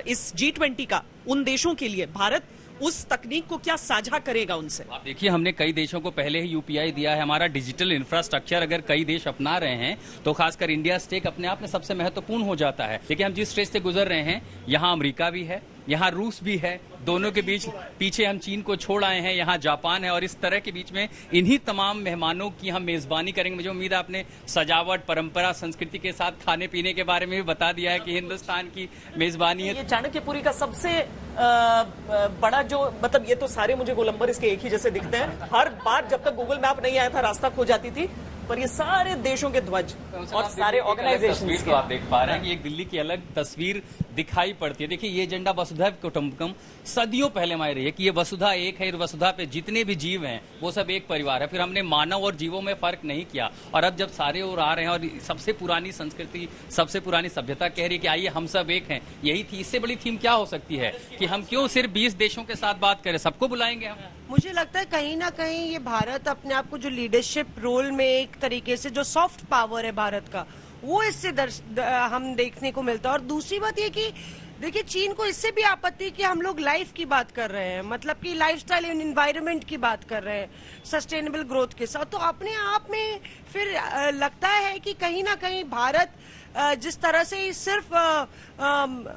इस G20 का उन देशों के लिए। भारत उस तकनीक को क्या साझा करेगा उनसे? आप देखिए, हमने कई देशों को पहले ही यूपीआई दिया है। हमारा डिजिटल इंफ्रास्ट्रक्चर अगर कई देश अपना रहे हैं तो खासकर इंडिया स्टेक अपने आप में सबसे महत्वपूर्ण हो जाता है। लेकिन हम जिस स्टेज से गुजर रहे हैं, यहाँ अमेरिका भी है, यहाँ रूस भी है, दोनों के बीच पीछे हम चीन को छोड़ आए हैं, यहाँ जापान है, और इस तरह के बीच में इन्हीं तमाम मेहमानों की हम मेजबानी करेंगे। मुझे उम्मीद है आपने सजावट, परंपरा, संस्कृति के साथ खाने पीने के बारे में भी बता दिया है कि हिंदुस्तान की मेजबानी है। ये चाणक्यपुरी का सबसे बड़ा जो मतलब, ये तो सारे मुझे गोलंबर इसके एक ही जैसे दिखते हैं। हर बार जब तक गूगल मैप नहीं आया था रास्ता खो जाती थी, पर ये सारे देशों के ध्वज और सारे ऑर्गेनाइजेशन को आप देख पा रहे हैं कि एक दिल्ली की अलग तस्वीर दिखाई पड़ती है। देखिए, ये एजेंडा वसुधैव कुटुंबकम सदियों पहले मायने रही है कि ये वसुधा एक है, वसुधा पे जितने भी जीव हैं वो सब एक परिवार है। फिर हमने मानव और जीवों में फर्क नहीं किया, और अब जब सारे और आ रहे हैं और सबसे पुरानी संस्कृति, सबसे पुरानी सभ्यता कह रही है कि आइए हम सब एक हैं, यही थी। इससे बड़ी थीम क्या हो सकती है कि हम क्यों सिर्फ 20 देशों के साथ बात करें, सबको बुलाएंगे हम। मुझे लगता है कहीं ना कहीं ये भारत अपने आप को जो लीडरशिप रोल में एक तरीके से जो सॉफ्ट पावर है भारत का, वो इससे हम देखने को मिलता है। और दूसरी बात ये कि देखिए, चीन को इससे भी आपत्ति कि हम लोग लाइफ की बात कर रहे हैं, मतलब कि लाइफस्टाइल एंड एनवायरनमेंट की बात कर रहे हैं, सस्टेनेबल ग्रोथ के साथ। तो अपने आप में फिर लगता है कि कहीं ना कहीं भारत जिस तरह से सिर्फ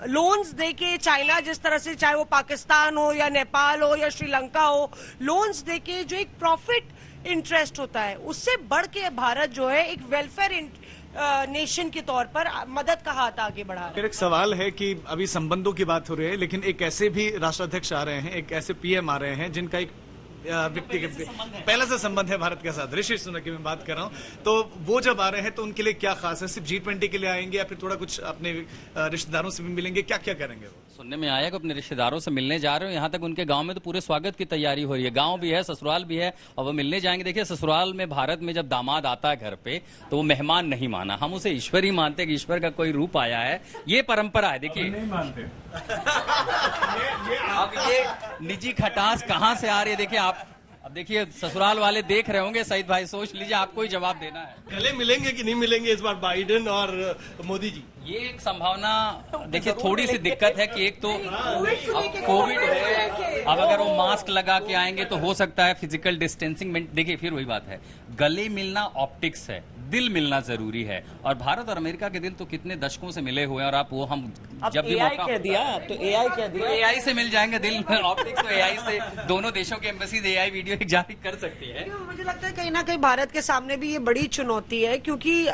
लोन्स देके, चाइना जिस तरह से, चाहे वो पाकिस्तान हो या नेपाल हो या श्रीलंका हो, लोन्स देके जो एक प्रॉफिट इंटरेस्ट होता है, उससे बढ़ के भारत जो है एक वेलफेयर नेशन के तौर पर मदद का हाथ आगे बढ़ा रहा है। एक सवाल है कि अभी संबंधों की बात हो रही है, लेकिन एक ऐसे भी राष्ट्राध्यक्ष आ रहे हैं, एक ऐसे पीएम आ रहे हैं जिनका एक व्यक्तिगत पहले से संबंध है भारत के साथ। ऋषि सुनक की मैं बात कर रहा हूं, तो वो जब आ रहे हैं तो उनके लिए क्या खास है? सिर्फ G20 के लिए आएंगे या फिर थोड़ा कुछ अपने रिश्तेदारों से भी मिलेंगे? क्या क्या करेंगे वो? सुनने में आया कि अपने रिश्तेदारों से मिलने जा रहे हो। यहाँ तक उनके गांव में तो पूरे स्वागत की तैयारी हो रही है। गांव भी है, ससुराल भी है, और वो मिलने जाएंगे। देखिए, ससुराल में भारत में जब दामाद आता है घर पे, तो वो मेहमान नहीं माना, हम उसे ईश्वर ही मानते कि ईश्वर का कोई रूप आया है। ये परंपरा है। देखिए, नहीं मानते। अब ये निजी खटास कहाँ से आ रही है? देखिए, अब देखिए, ससुराल वाले देख रहे होंगे। सईद भाई, सोच लीजिए, आपको ही जवाब देना है। गले मिलेंगे कि नहीं मिलेंगे इस बार बाइडेन और मोदी जी? ये एक संभावना, देखिए, थोड़ी सी दिक्कत है कि एक तो अब कोविड है, अब अगर वो मास्क लगा के आएंगे तो हो सकता है फिजिकल डिस्टेंसिंग में। देखिए, फिर वही बात है, गले मिलना ऑप्टिक्स है, दिल मिलना जरूरी है। और भारत और अमेरिका के दिल तो कितने दशकों से मिले हुए हैं, और आप वो हम जब भी AI कह दिया, तो AI कह दिया, AI से मिल जाएंगे दिल। ऑप्टिक्स तो AI से, दोनों देशों के एम्बेसीज AI वीडियो जारी कर सकती है। मुझे लगता है कहीं ना कहीं भारत के सामने भी ये बड़ी चुनौती है, क्योंकि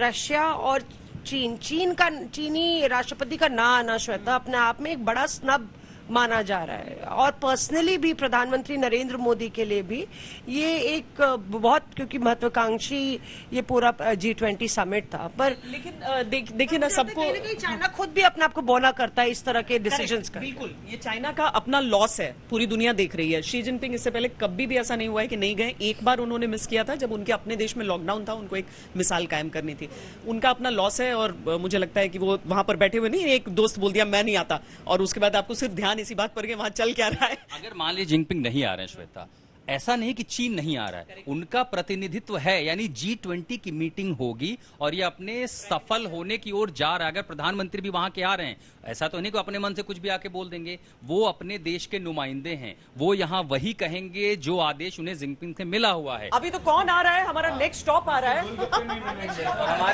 रशिया और चीनी राष्ट्रपति का ना आना, श्वेता, अपने आप में एक बड़ा स्नब माना जा रहा है। और पर्सनली भी प्रधानमंत्री नरेंद्र मोदी के लिए भी ये एक बहुत, क्योंकि महत्वाकांक्षी ये पूरा G20 समिट था। पर लेकिन देखिए ना, सबको चाइना खुद भी अपने आप को बोना करता है इस तरह के डिसीजंस का। बिल्कुल, ये चाइना का अपना लॉस है, पूरी दुनिया देख रही है। शी जिनपिंग इससे पहले कभी भी ऐसा नहीं हुआ है कि नहीं गए। एक बार उन्होंने मिस किया था, जब उनके अपने देश में लॉकडाउन था, उनको एक मिसाल कायम करनी थी। उनका अपना लॉस है, और मुझे लगता है कि वो वहां पर बैठे हुए नहीं, एक दोस्त बोल दिया मैं नहीं आता, और उसके बाद आपको सिर्फ ध्यान इसी बात पर कि वहां चल क्या रहा है। अगर मान लीजिए जिनपिंग नहीं आ रहे हैं, श्वेता, ऐसा नहीं कि चीन नहीं आ रहा है, उनका प्रतिनिधित्व है, यानी G20 की मीटिंग होगी और ये अपने सफल होने की ओर जा रहा है। अगर प्रधानमंत्री भी वहां के आ रहे हैं, ऐसा तो नहीं कि अपने मन से कुछ भी आके बोल देंगे। वो अपने देश के नुमाइंदे हैं, वो यहाँ वही कहेंगे जो आदेश उन्हें जिनपिंग से मिला हुआ है। अभी तो कौन आ रहा है? हमारा नेक्स्ट स्टॉप आ रहा है,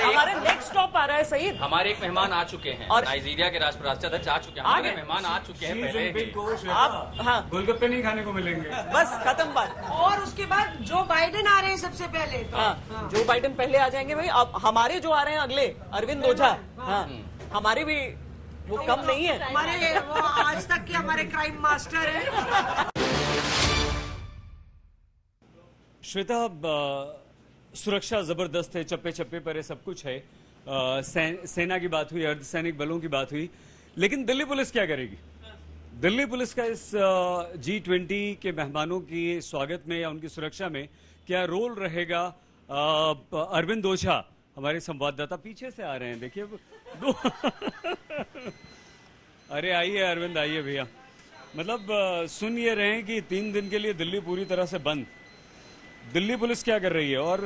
हमारे नेक्स्ट स्टॉप आ रहा है। सही, हमारे एक मेहमान आ चुके हैं, और नाइजीरिया के राष्ट्राध्यक्ष आ चुके हैं, हमारे मेहमान आ चुके हैं पहले। आप हाँ, गोलगप्पे नहीं खाने को मिलेंगे, बस खत्म बात। और उसके बाद जो बाइडेन आ रहे हैं सबसे पहले, हाँ, जो बाइडेन पहले आ जाएंगे भाई। अब हमारे जो आ रहे हैं अगले, अरविंद ओझा, हाँ, हमारे भी वो कम नहीं है। हमारे वो आज तक के हमारे क्राइम मास्टर हैं। श्वेता, सुरक्षा जबरदस्त है, चप्पे चप्पे पर है, सब कुछ है। सेना की बात हुई, अर्धसैनिक बलों की बात हुई, लेकिन दिल्ली पुलिस क्या करेगी? दिल्ली पुलिस का इस G20 के मेहमानों की स्वागत में या उनकी सुरक्षा में क्या रोल रहेगा? अरविंद ओझा हमारे संवाददाता पीछे से आ रहे हैं, देखिए। अरे आइए अरविंद, आइए भैया। मतलब सुन ये रहे हैं कि 3 दिन के लिए दिल्ली पूरी तरह से बंद। दिल्ली पुलिस क्या कर रही है? और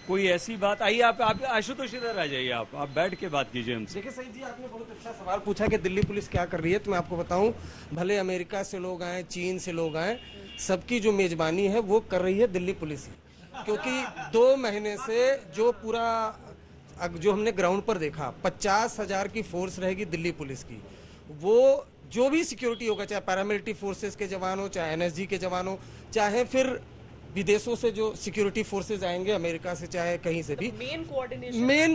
कोई ऐसी बात आई? आप आशुतोष इधर आ जाइए, आप बैठ के बात कीजिए हमसे। देखिए सही जी, आपने बहुत अच्छा सवाल पूछा कि दिल्ली पुलिस क्या कर रही है। तो मैं आपको बताऊं, भले अमेरिका से लोग आए, चीन से लोग आए, सबकी जो मेजबानी है वो कर रही है दिल्ली पुलिस ही। क्योंकि 2 महीने से जो पूरा जो हमने ग्राउंड पर देखा, 50,000 की फोर्स रहेगी दिल्ली पुलिस की। वो जो भी सिक्योरिटी होगा, चाहे पैरामिलिट्री फोर्सेस के जवान हो, चाहे NSG के जवान हो, चाहे फिर विदेशों से जो सिक्योरिटी फोर्सेज आएंगे, अमेरिका से चाहे कहीं से भी, मेन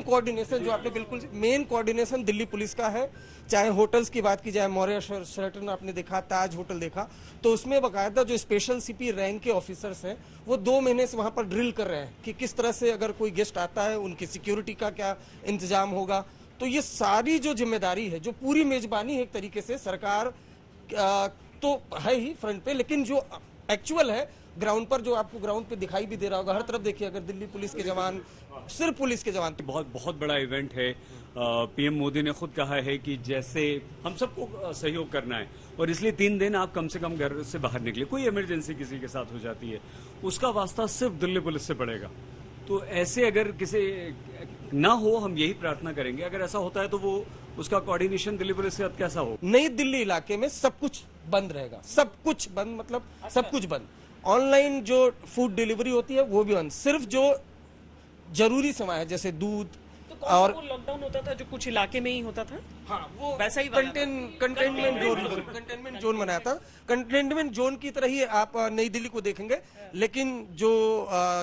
कोऑर्डिनेशन जो आपने बिल्कुल, मेन कोऑर्डिनेशन दिल्ली पुलिस का है। चाहे होटल्स की बात की जाए, मौर्य शेरटन आपने देखा, ताज होटल देखा, तो उसमें बकायदा जो स्पेशल CP रैंक के ऑफिसर्स हैं वो 2 महीने से वहां पर ड्रिल कर रहे हैं कि किस तरह से अगर कोई गेस्ट आता है उनकी सिक्योरिटी का क्या इंतजाम होगा। तो ये सारी जो जिम्मेदारी है, जो पूरी मेजबानी है, एक तरीके से सरकार तो है ही फ्रंट पे, लेकिन जो एक्चुअल है ग्राउंड पर, जो आपको ग्राउंड पे दिखाई भी दे रहा होगा, हर तरफ देखिए, अगर दिल्ली पुलिस के जवान, सिर्फ पुलिस के जवान। बहुत बड़ा इवेंट है। PM मोदी ने खुद कहा है कि जैसे हम सबको सहयोग करना है, और इसलिए 3 दिन आप कम से कम घर से बाहर निकले। कोई इमरजेंसी किसी के साथ हो जाती है, उसका वास्ता सिर्फ दिल्ली पुलिस से पड़ेगा। तो ऐसे अगर किसी ना हो, हम यही प्रार्थना करेंगे। अगर ऐसा होता है तो वो उसका कोऑर्डिनेशन दिल्ली पुलिस के साथ कैसा हो? नई दिल्ली इलाके में सब कुछ बंद रहेगा, सब कुछ बंद, मतलब सब कुछ बंद। ऑनलाइन जो फूड डिलीवरी होती है वो भी बंद, सिर्फ जो जरूरी सेवाएं है जैसे दूध और लॉकडाउन होता था जो कुछ इलाके में ही होता था। हाँ, वो वैसा ही कंटेनमेंट जोन बनाया था। कंटेनमेंट जोन की तरह ही आप नई दिल्ली को देखेंगे, लेकिन जो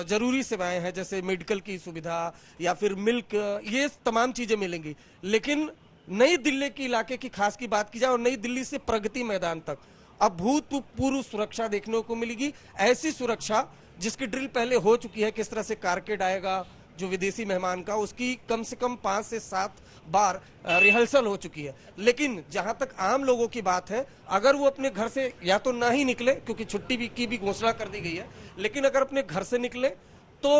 जरूरी सेवाएं हैं जैसे मेडिकल की सुविधा या फिर मिल्क, ये तमाम चीजें मिलेंगी। लेकिन नई दिल्ली के इलाके की खास की बात की जाए और नई दिल्ली से प्रगति मैदान तक अब भूतपूर्व सुरक्षा देखने को मिलेगी। ऐसी सुरक्षा जिसकी ड्रिल पहले हो चुकी है, किस तरह से कारकेड आएगा जो विदेशी मेहमान का, उसकी कम से कम 5 से 7 बार रिहर्सल हो चुकी है। लेकिन जहां तक आम लोगों की बात है, अगर वो अपने घर से या तो ना ही निकले क्योंकि छुट्टी की भी घोषणा कर दी गई है, लेकिन अगर अपने घर से निकले तो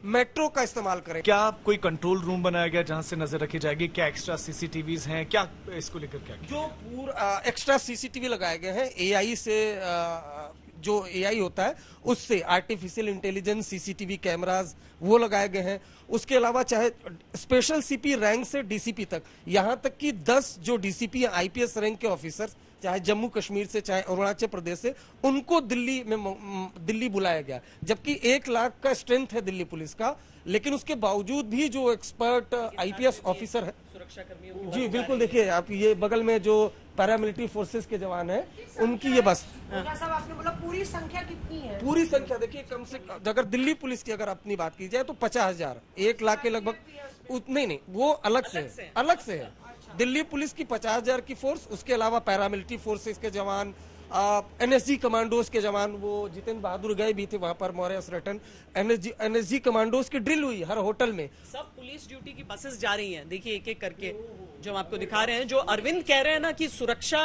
मेट्रो का इस्तेमाल करें। क्या कोई कंट्रोल रूम बनाया गया जहां से नजर रखी जाएगी? क्या एक्स्ट्रा सीसीटीवीज हैं? क्या इसको लेकर क्या जो पूरा एक्स्ट्रा सीसीटीवी लगाए गए हैं, एआई से जो एआई होता है उससे, आर्टिफिशियल इंटेलिजेंस सीसीटीवी कैमरास वो लगाए गए हैं। उसके अलावा चाहे स्पेशल सीपी रैंक से डीसीपी तक, यहां तक कि 10 जो डीसीपी आईपीएस रैंक के ऑफिसर्स, चाहे जम्मू कश्मीर से चाहे अरुणाचल प्रदेश से, उनको दिल्ली बुलाया गया। जबकि 1 लाख का स्ट्रेंथ है दिल्ली पुलिस का, लेकिन उसके बावजूद भी जो एक्सपर्ट आईपीएस ऑफिसर है, सुरक्षा कर्मियों जी बिल्कुल, देखिए आप ये बगल में जो पैरामिलिट्री फोर्सेस के जवान हैं उनकी ये बस साहब आपने बोला पूरी संख्या कितनी है? पूरी संख्या देखिए, कम से अगर दिल्ली पुलिस की अगर अपनी बात की जाए तो 50,000, 1 लाख के लगभग। नहीं, वो अलग से है। दिल्ली पुलिस की 50,000 की फोर्स, उसके अलावा पैरामिलिट्री फोर्सेस के जवान, एनएसजी कमांडोज के जवान, वो जितेंद्र बहादुर गए भी थे वहां पर, मौर्य रटन, एनएसजी कमांडोज की ड्रिल हुई हर होटल में। सब पुलिस ड्यूटी की बसेस जा रही हैं, देखिए एक एक करके जो हम आपको दिखा रहे हैं। जो अरविंद कह रहे हैं ना कि सुरक्षा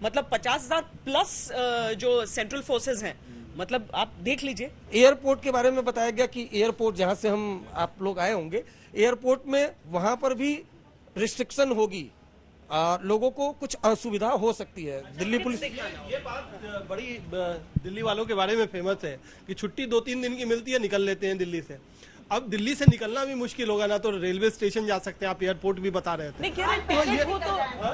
मतलब 50,000 प्लस जो सेंट्रल फोर्सेस हैं, मतलब आप देख लीजिए। एयरपोर्ट के बारे में बताया गया कि एयरपोर्ट जहां से हम आप लोग आए होंगे, एयरपोर्ट में वहां पर भी रिस्ट्रिक्शन होगी, लोगों को कुछ असुविधा हो सकती है। दिल्ली पुलिस, ये बात बड़ी दिल्ली वालों के बारे में फेमस है कि छुट्टी 2-3 दिन की मिलती है, निकल लेते हैं दिल्ली से। अब दिल्ली से निकलना भी मुश्किल होगा, ना तो रेलवे स्टेशन जा सकते हैं, आप एयरपोर्ट भी बता रहे थे। नहीं,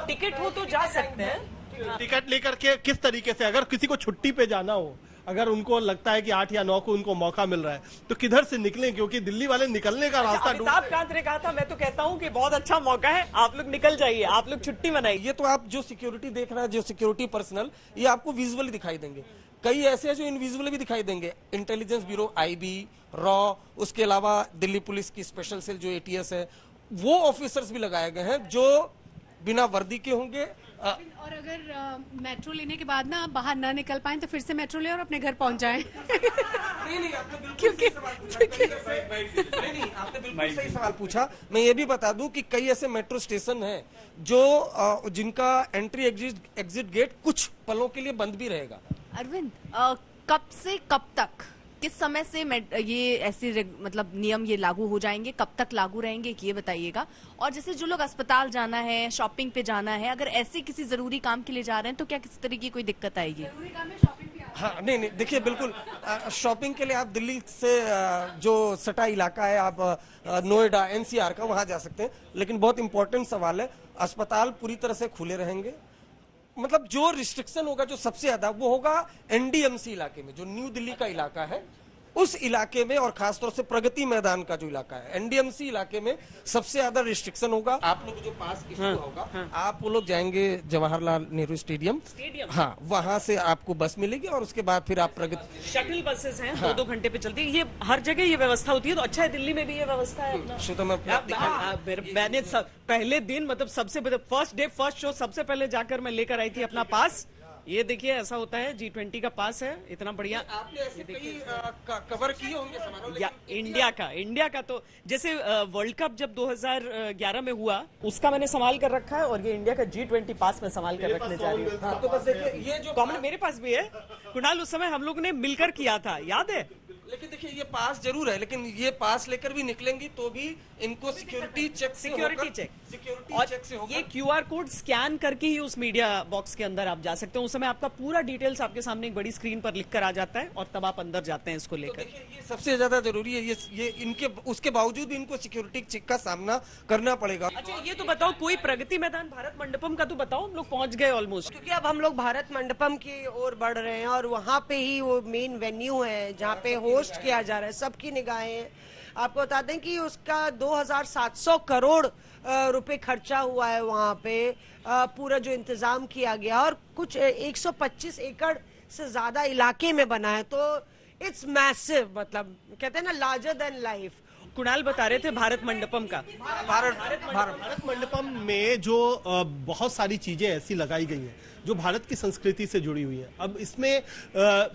टिकट हो तो जा सकते हैं। टिकट लेकर के किस तरीके से, अगर किसी को छुट्टी पे जाना हो, अगर उनको लगता है कि 8 या 9 को उनको मौका मिल रहा है, तो किधर से निकलें? क्योंकि दिल्ली वाले निकलने का रास्ता अमिताभ कांत ने कहा था, मैं तो कहता हूं कि बहुत अच्छा मौका है, आप लोग निकल जाइए, आप लोग छुट्टी मनाइए। ये तो आप जो सिक्योरिटी देख रहे हैं, जो सिक्योरिटी पर्सनल, ये आपको विजुअली दिखाई देंगे। कई ऐसे हैं जो इनविजिबल भी दिखाई देंगे। इंटेलिजेंस ब्यूरो, आईबी, रॉ, उसके अलावा दिल्ली पुलिस की स्पेशल सेल जो एटीएस है, वो ऑफिसर्स भी लगाए गए हैं जो बिना वर्दी के होंगे। और अगर मेट्रो लेने के बाद ना आप बाहर ना निकल पाए तो फिर से मेट्रो ले और अपने घर पहुंच जाएं। नहीं, आपने बिल्कुल सही सवाल पूछा। मैं ये भी बता दूं कि कई ऐसे मेट्रो स्टेशन हैं जो जिनका एंट्री एग्जिट गेट कुछ पलों के लिए बंद भी रहेगा। अरविंद, कब से कब तक, किस समय से ये ऐसे मतलब नियम ये लागू हो जाएंगे, कब तक लागू रहेंगे ये बताइएगा। और जैसे जो लोग अस्पताल जाना है, शॉपिंग पे जाना है, अगर ऐसे किसी जरूरी काम के लिए जा रहे हैं तो क्या किसी तरह की कोई दिक्कत आएगी? जरूरी काम में शॉपिंग भी हाँ, नहीं, देखिए बिल्कुल, शॉपिंग के लिए आप दिल्ली से जो सटा इलाका है, आप नोएडा, एनसीआर का, वहां जा सकते हैं। लेकिन बहुत इंपॉर्टेंट सवाल है, अस्पताल पूरी तरह से खुले रहेंगे। मतलब जो रिस्ट्रिक्शन होगा, जो सबसे ज्यादा, वो होगा एनडीएमसी इलाके में, जो न्यू दिल्ली का इलाका है, उस इलाके में, और खासतौर से प्रगति मैदान का जो इलाका है, एनडीएमसी इलाके में सबसे ज्यादा रिस्ट्रिक्शन होगा। आप लोग जो पास इशू होगा, आप वो लोग जाएंगे जवाहरलाल नेहरू स्टेडियम, हाँ, वहां से आपको बस मिलेगी और उसके बाद फिर आप प्रगति, शटल बसेस हैं, 2-2 घंटे पे चलती है। ये हर जगह ये व्यवस्था होती है, तो अच्छा है दिल्ली में भी ये व्यवस्था है अपना। मैंने पहले दिन, मतलब सबसे फर्स्ट डे फर्स्ट शो, सबसे पहले जाकर मैं लेकर आई थी अपना पास। ये देखिए, ऐसा होता है, G20 का पास है, इतना बढ़िया। आपने ऐसे कई कवर किए होंगे समारोह, या इंडिया का तो जैसे वर्ल्ड कप जब 2011 में हुआ, उसका मैंने संभाल कर रखा है, और ये इंडिया का G20 पास में संभाल कर रखने जा रही हूँ। हाँ, तो बस देखिए, ये जो कॉमन मेरे पास भी है कुणाल, उस समय हम लोग ने मिलकर किया था, याद है? लेकिन देखिए, ये पास जरूर है, लेकिन ये पास लेकर भी निकलेंगी तो भी इनको सिक्योरिटी चेक और ये QR कोड स्कैन करके ही उस मीडिया बॉक्स के अंदर आप जा सकते हैं। उस समय आपका पूरा डिटेल्स आपके सामने एक बड़ी स्क्रीन पर लिख कर आ जाता है और तब आप अंदर जाते हैं इसको लेकर। ये सबसे ज्यादा जरूरी है, ये इनके उसके बावजूद भी इनको सिक्योरिटी चेक का सामना करना पड़ेगा। अच्छा ये तो बताओ, कोई प्रगति मैदान भारत मंडपम का तो बताओ, हम लोग पहुंच गए ऑलमोस्ट। क्योंकि अब हम लोग भारत मंडपम की ओर बढ़ रहे हैं और वहाँ पे ही वो मेन वेन्यू है जहाँ पे होस्ट किया जा रहा है, सबकी निगाहें हैं। आपको बता दें कि उसका 2700 करोड़ रुपए खर्चा हुआ है वहाँ पे, पूरा जो इंतजाम किया गया और कुछ 125 एकड़ से ज्यादा इलाके में बना है, तो इट्स मैसिव, मतलब कहते हैं ना लार्जर देन लाइफ। कुणाल बता रहे थे भारत मंडपम का। भारत मंडपम में जो बहुत सारी चीजें ऐसी लगाई गई हैं जो भारत की संस्कृति से जुड़ी हुई है। अब इसमें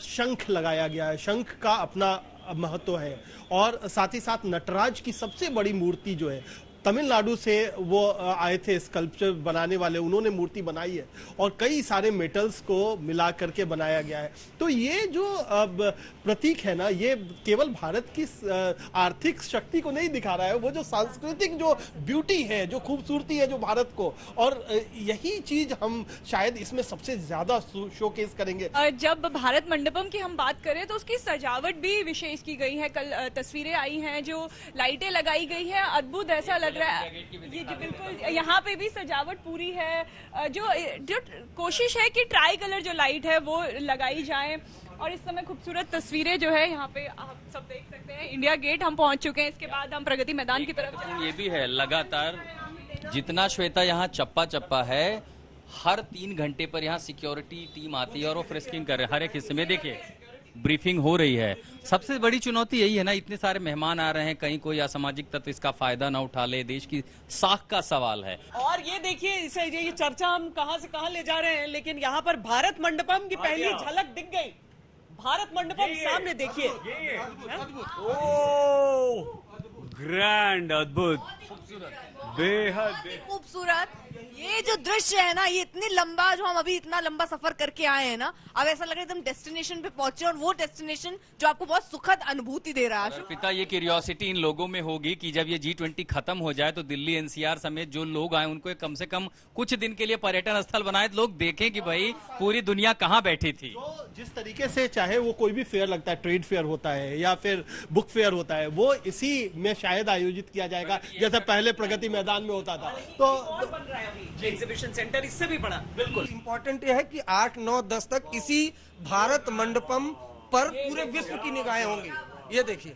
शंख लगाया गया है, शंख का अपना महत्व है और साथ ही साथ नटराज की सबसे बड़ी मूर्ति जो है तमिलनाडु से वो आए थे स्कल्पचर बनाने वाले, उन्होंने मूर्ति बनाई है और कई सारे मेटल्स को मिला करके बनाया गया है। तो ये जो प्रतीक है ना, ये केवल भारत की आर्थिक शक्ति को नहीं दिखा रहा है, वो जो सांस्कृतिक जो ब्यूटी है, जो खूबसूरती है जो भारत को, और यही चीज हम शायद इसमें सबसे ज्यादा शोकेस करेंगे। जब भारत मंडपम की हम बात करें तो उसकी सजावट भी विशेष की गई है। कल तस्वीरें आई हैं, जो लाइटें लगाई गई हैं, अद्भुत ऐसा लग रहा है। ये बिल्कुल यहाँ पे भी सजावट पूरी है। जो कोशिश है कि ट्राई कलर जो लाइट है वो लगाई जाए और इस समय खूबसूरत तस्वीरें जो है यहाँ पे आप सब देख सकते हैं। इंडिया गेट हम पहुंच चुके हैं, इसके बाद हम प्रगति मैदान की तरफ। ये भी है लगातार जितना श्वेता यहाँ चप्पा चप्पा है, हर 3 घंटे पर यहाँ सिक्योरिटी टीम आती है और वो फ्रिस्किंग कर रहे हैं। हर एक हिस्से में देखिए ब्रीफिंग हो रही है। सबसे बड़ी चुनौती यही है ना, इतने सारे मेहमान आ रहे हैं, कहीं कोई असामाजिक तत्व इसका फायदा ना उठा ले, देश की साख का सवाल है। और ये देखिए इसे ये चर्चा हम कहां से कहां ले जा रहे हैं, लेकिन यहाँ पर भारत मंडपम की पहली झलक दिख गई। भारत मंडपम सामने देखिए, ग्रैंड, अद्भुत, बेहद खूबसूरत। ये जो दृश्य है ना, ये इतनी लंबा, जो हम अभी इतना लंबा सफर करके आए हैं ना, अब ऐसा लग रहा है एकदम डेस्टिनेशन पे पहुंचे, और वो डेस्टिनेशन जो आपको बहुत सुखद अनुभूति दे रहा है। पिता, ये क्यूरियोसिटी इन लोगों में होगी कि जब ये G20 खत्म हो जाए तो दिल्ली NCR समेत जो लोग आए उनको कम से कम कुछ दिन के लिए पर्यटन स्थल बनाए, तो लोग देखें कि भाई पूरी दुनिया कहाँ बैठी थी। जिस तरीके से चाहे वो कोई भी फेयर लगता है, ट्रेड फेयर होता है या फिर बुक फेयर होता है, वो इसी में शायद आयोजित किया जाएगा जैसे पहले प्रगति मैदान में होता था। तो एग्जीबिशन सेंटर इससे भी बड़ा। बिल्कुल इम्पोर्टेंट यह है कि 8, 9, 10 तक इसी भारत मंडपम पर पूरे विश्व की निगाहें होंगी। ये देखिए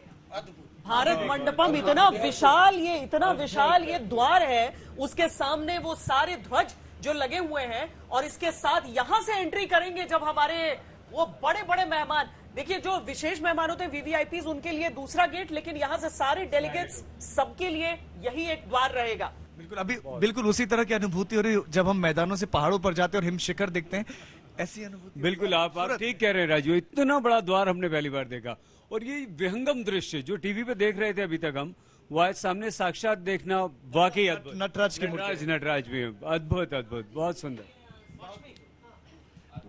भारत मंडपम इतना विशाल ये द्वार है, उसके सामने वो सारे ध्वज जो लगे हुए हैं, और इसके साथ यहां से एंट्री करेंगे जब हमारे वो बड़े बड़े मेहमान, देखिए जो विशेष मेहमान होते हैं VVIPs, उनके लिए दूसरा गेट, लेकिन यहाँ से सारे डेलीगेट्स सबके लिए यही एक द्वार रहेगा। बिल्कुल, अभी बिल्कुल उसी तरह की अनुभूति हो रही जब हम मैदानों से पहाड़ों पर जाते हैं और हिम शिखर देखते हैं, ऐसी अनुभूति। बिल्कुल, आप ठीक कह रहे हैं राजू, इतना बड़ा द्वार हमने पहली बार देखा। और ये विहंगम दृश्य जो टीवी पे देख रहे थे अभी तक हम, वो आज सामने साक्षात देखना वाकई अद्भुत। नटराज की मूर्ति, नटराज भी अद्भुत, बहुत सुंदर।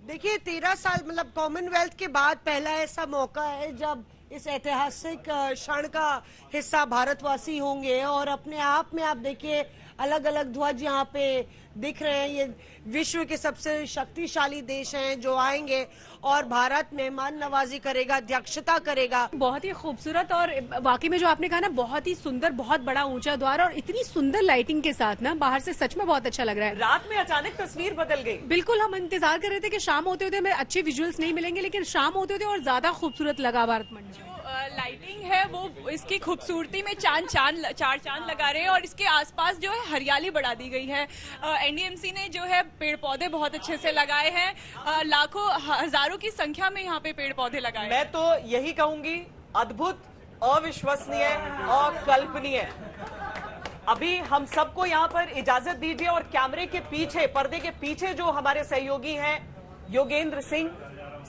देखिए 13 साल मतलब कॉमनवेल्थ के बाद पहला ऐसा मौका है जब इस ऐतिहासिक क्षण का हिस्सा भारतवासी होंगे, और अपने आप में आप देखिए अलग अलग ध्वज यहाँ पे दिख रहे हैं। ये विश्व के सबसे शक्तिशाली देश हैं जो आएंगे और भारत मेहमान नवाजी करेगा, अध्यक्षता करेगा। बहुत ही खूबसूरत, और वाकई में जो आपने कहा ना, बहुत ही सुंदर, बहुत बड़ा ऊंचा द्वार और इतनी सुंदर लाइटिंग के साथ ना, बाहर से सच में बहुत अच्छा लग रहा है। रात में अचानक तस्वीर बदल गई। बिल्कुल, हम इंतजार कर रहे थे कि शाम होते होते हमें अच्छे विजुअल्स नहीं मिलेंगे, लेकिन शाम होते होते और ज्यादा खूबसूरत लगा भारत मंडपम। लाइटिंग है वो इसकी खूबसूरती में चार चांद लगा रहे हैं, और इसके आसपास जो है हरियाली बढ़ा दी गई है। NDMC ने जो है पेड़ पौधे बहुत अच्छे से लगाए हैं, लाखों हजारों की संख्या में यहाँ पे पेड़ पौधे लगाए। मैं तो यही कहूंगी, अद्भुत, अविश्वसनीय, अकल्पनीय। अभी हम सबको यहाँ पर इजाजत दीजिए, और कैमरे के पीछे, पर्दे के पीछे जो हमारे सहयोगी हैं, योगेंद्र सिंह,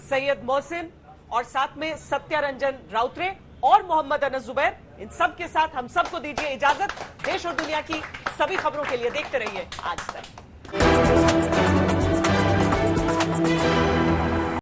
सैयद मोहसिन और साथ में सत्यरंजन राउतरे और मोहम्मद अनस जुबैर, इन सब के साथ हम सबको दीजिए इजाजत। देश और दुनिया की सभी खबरों के लिए देखते रहिए आज तक।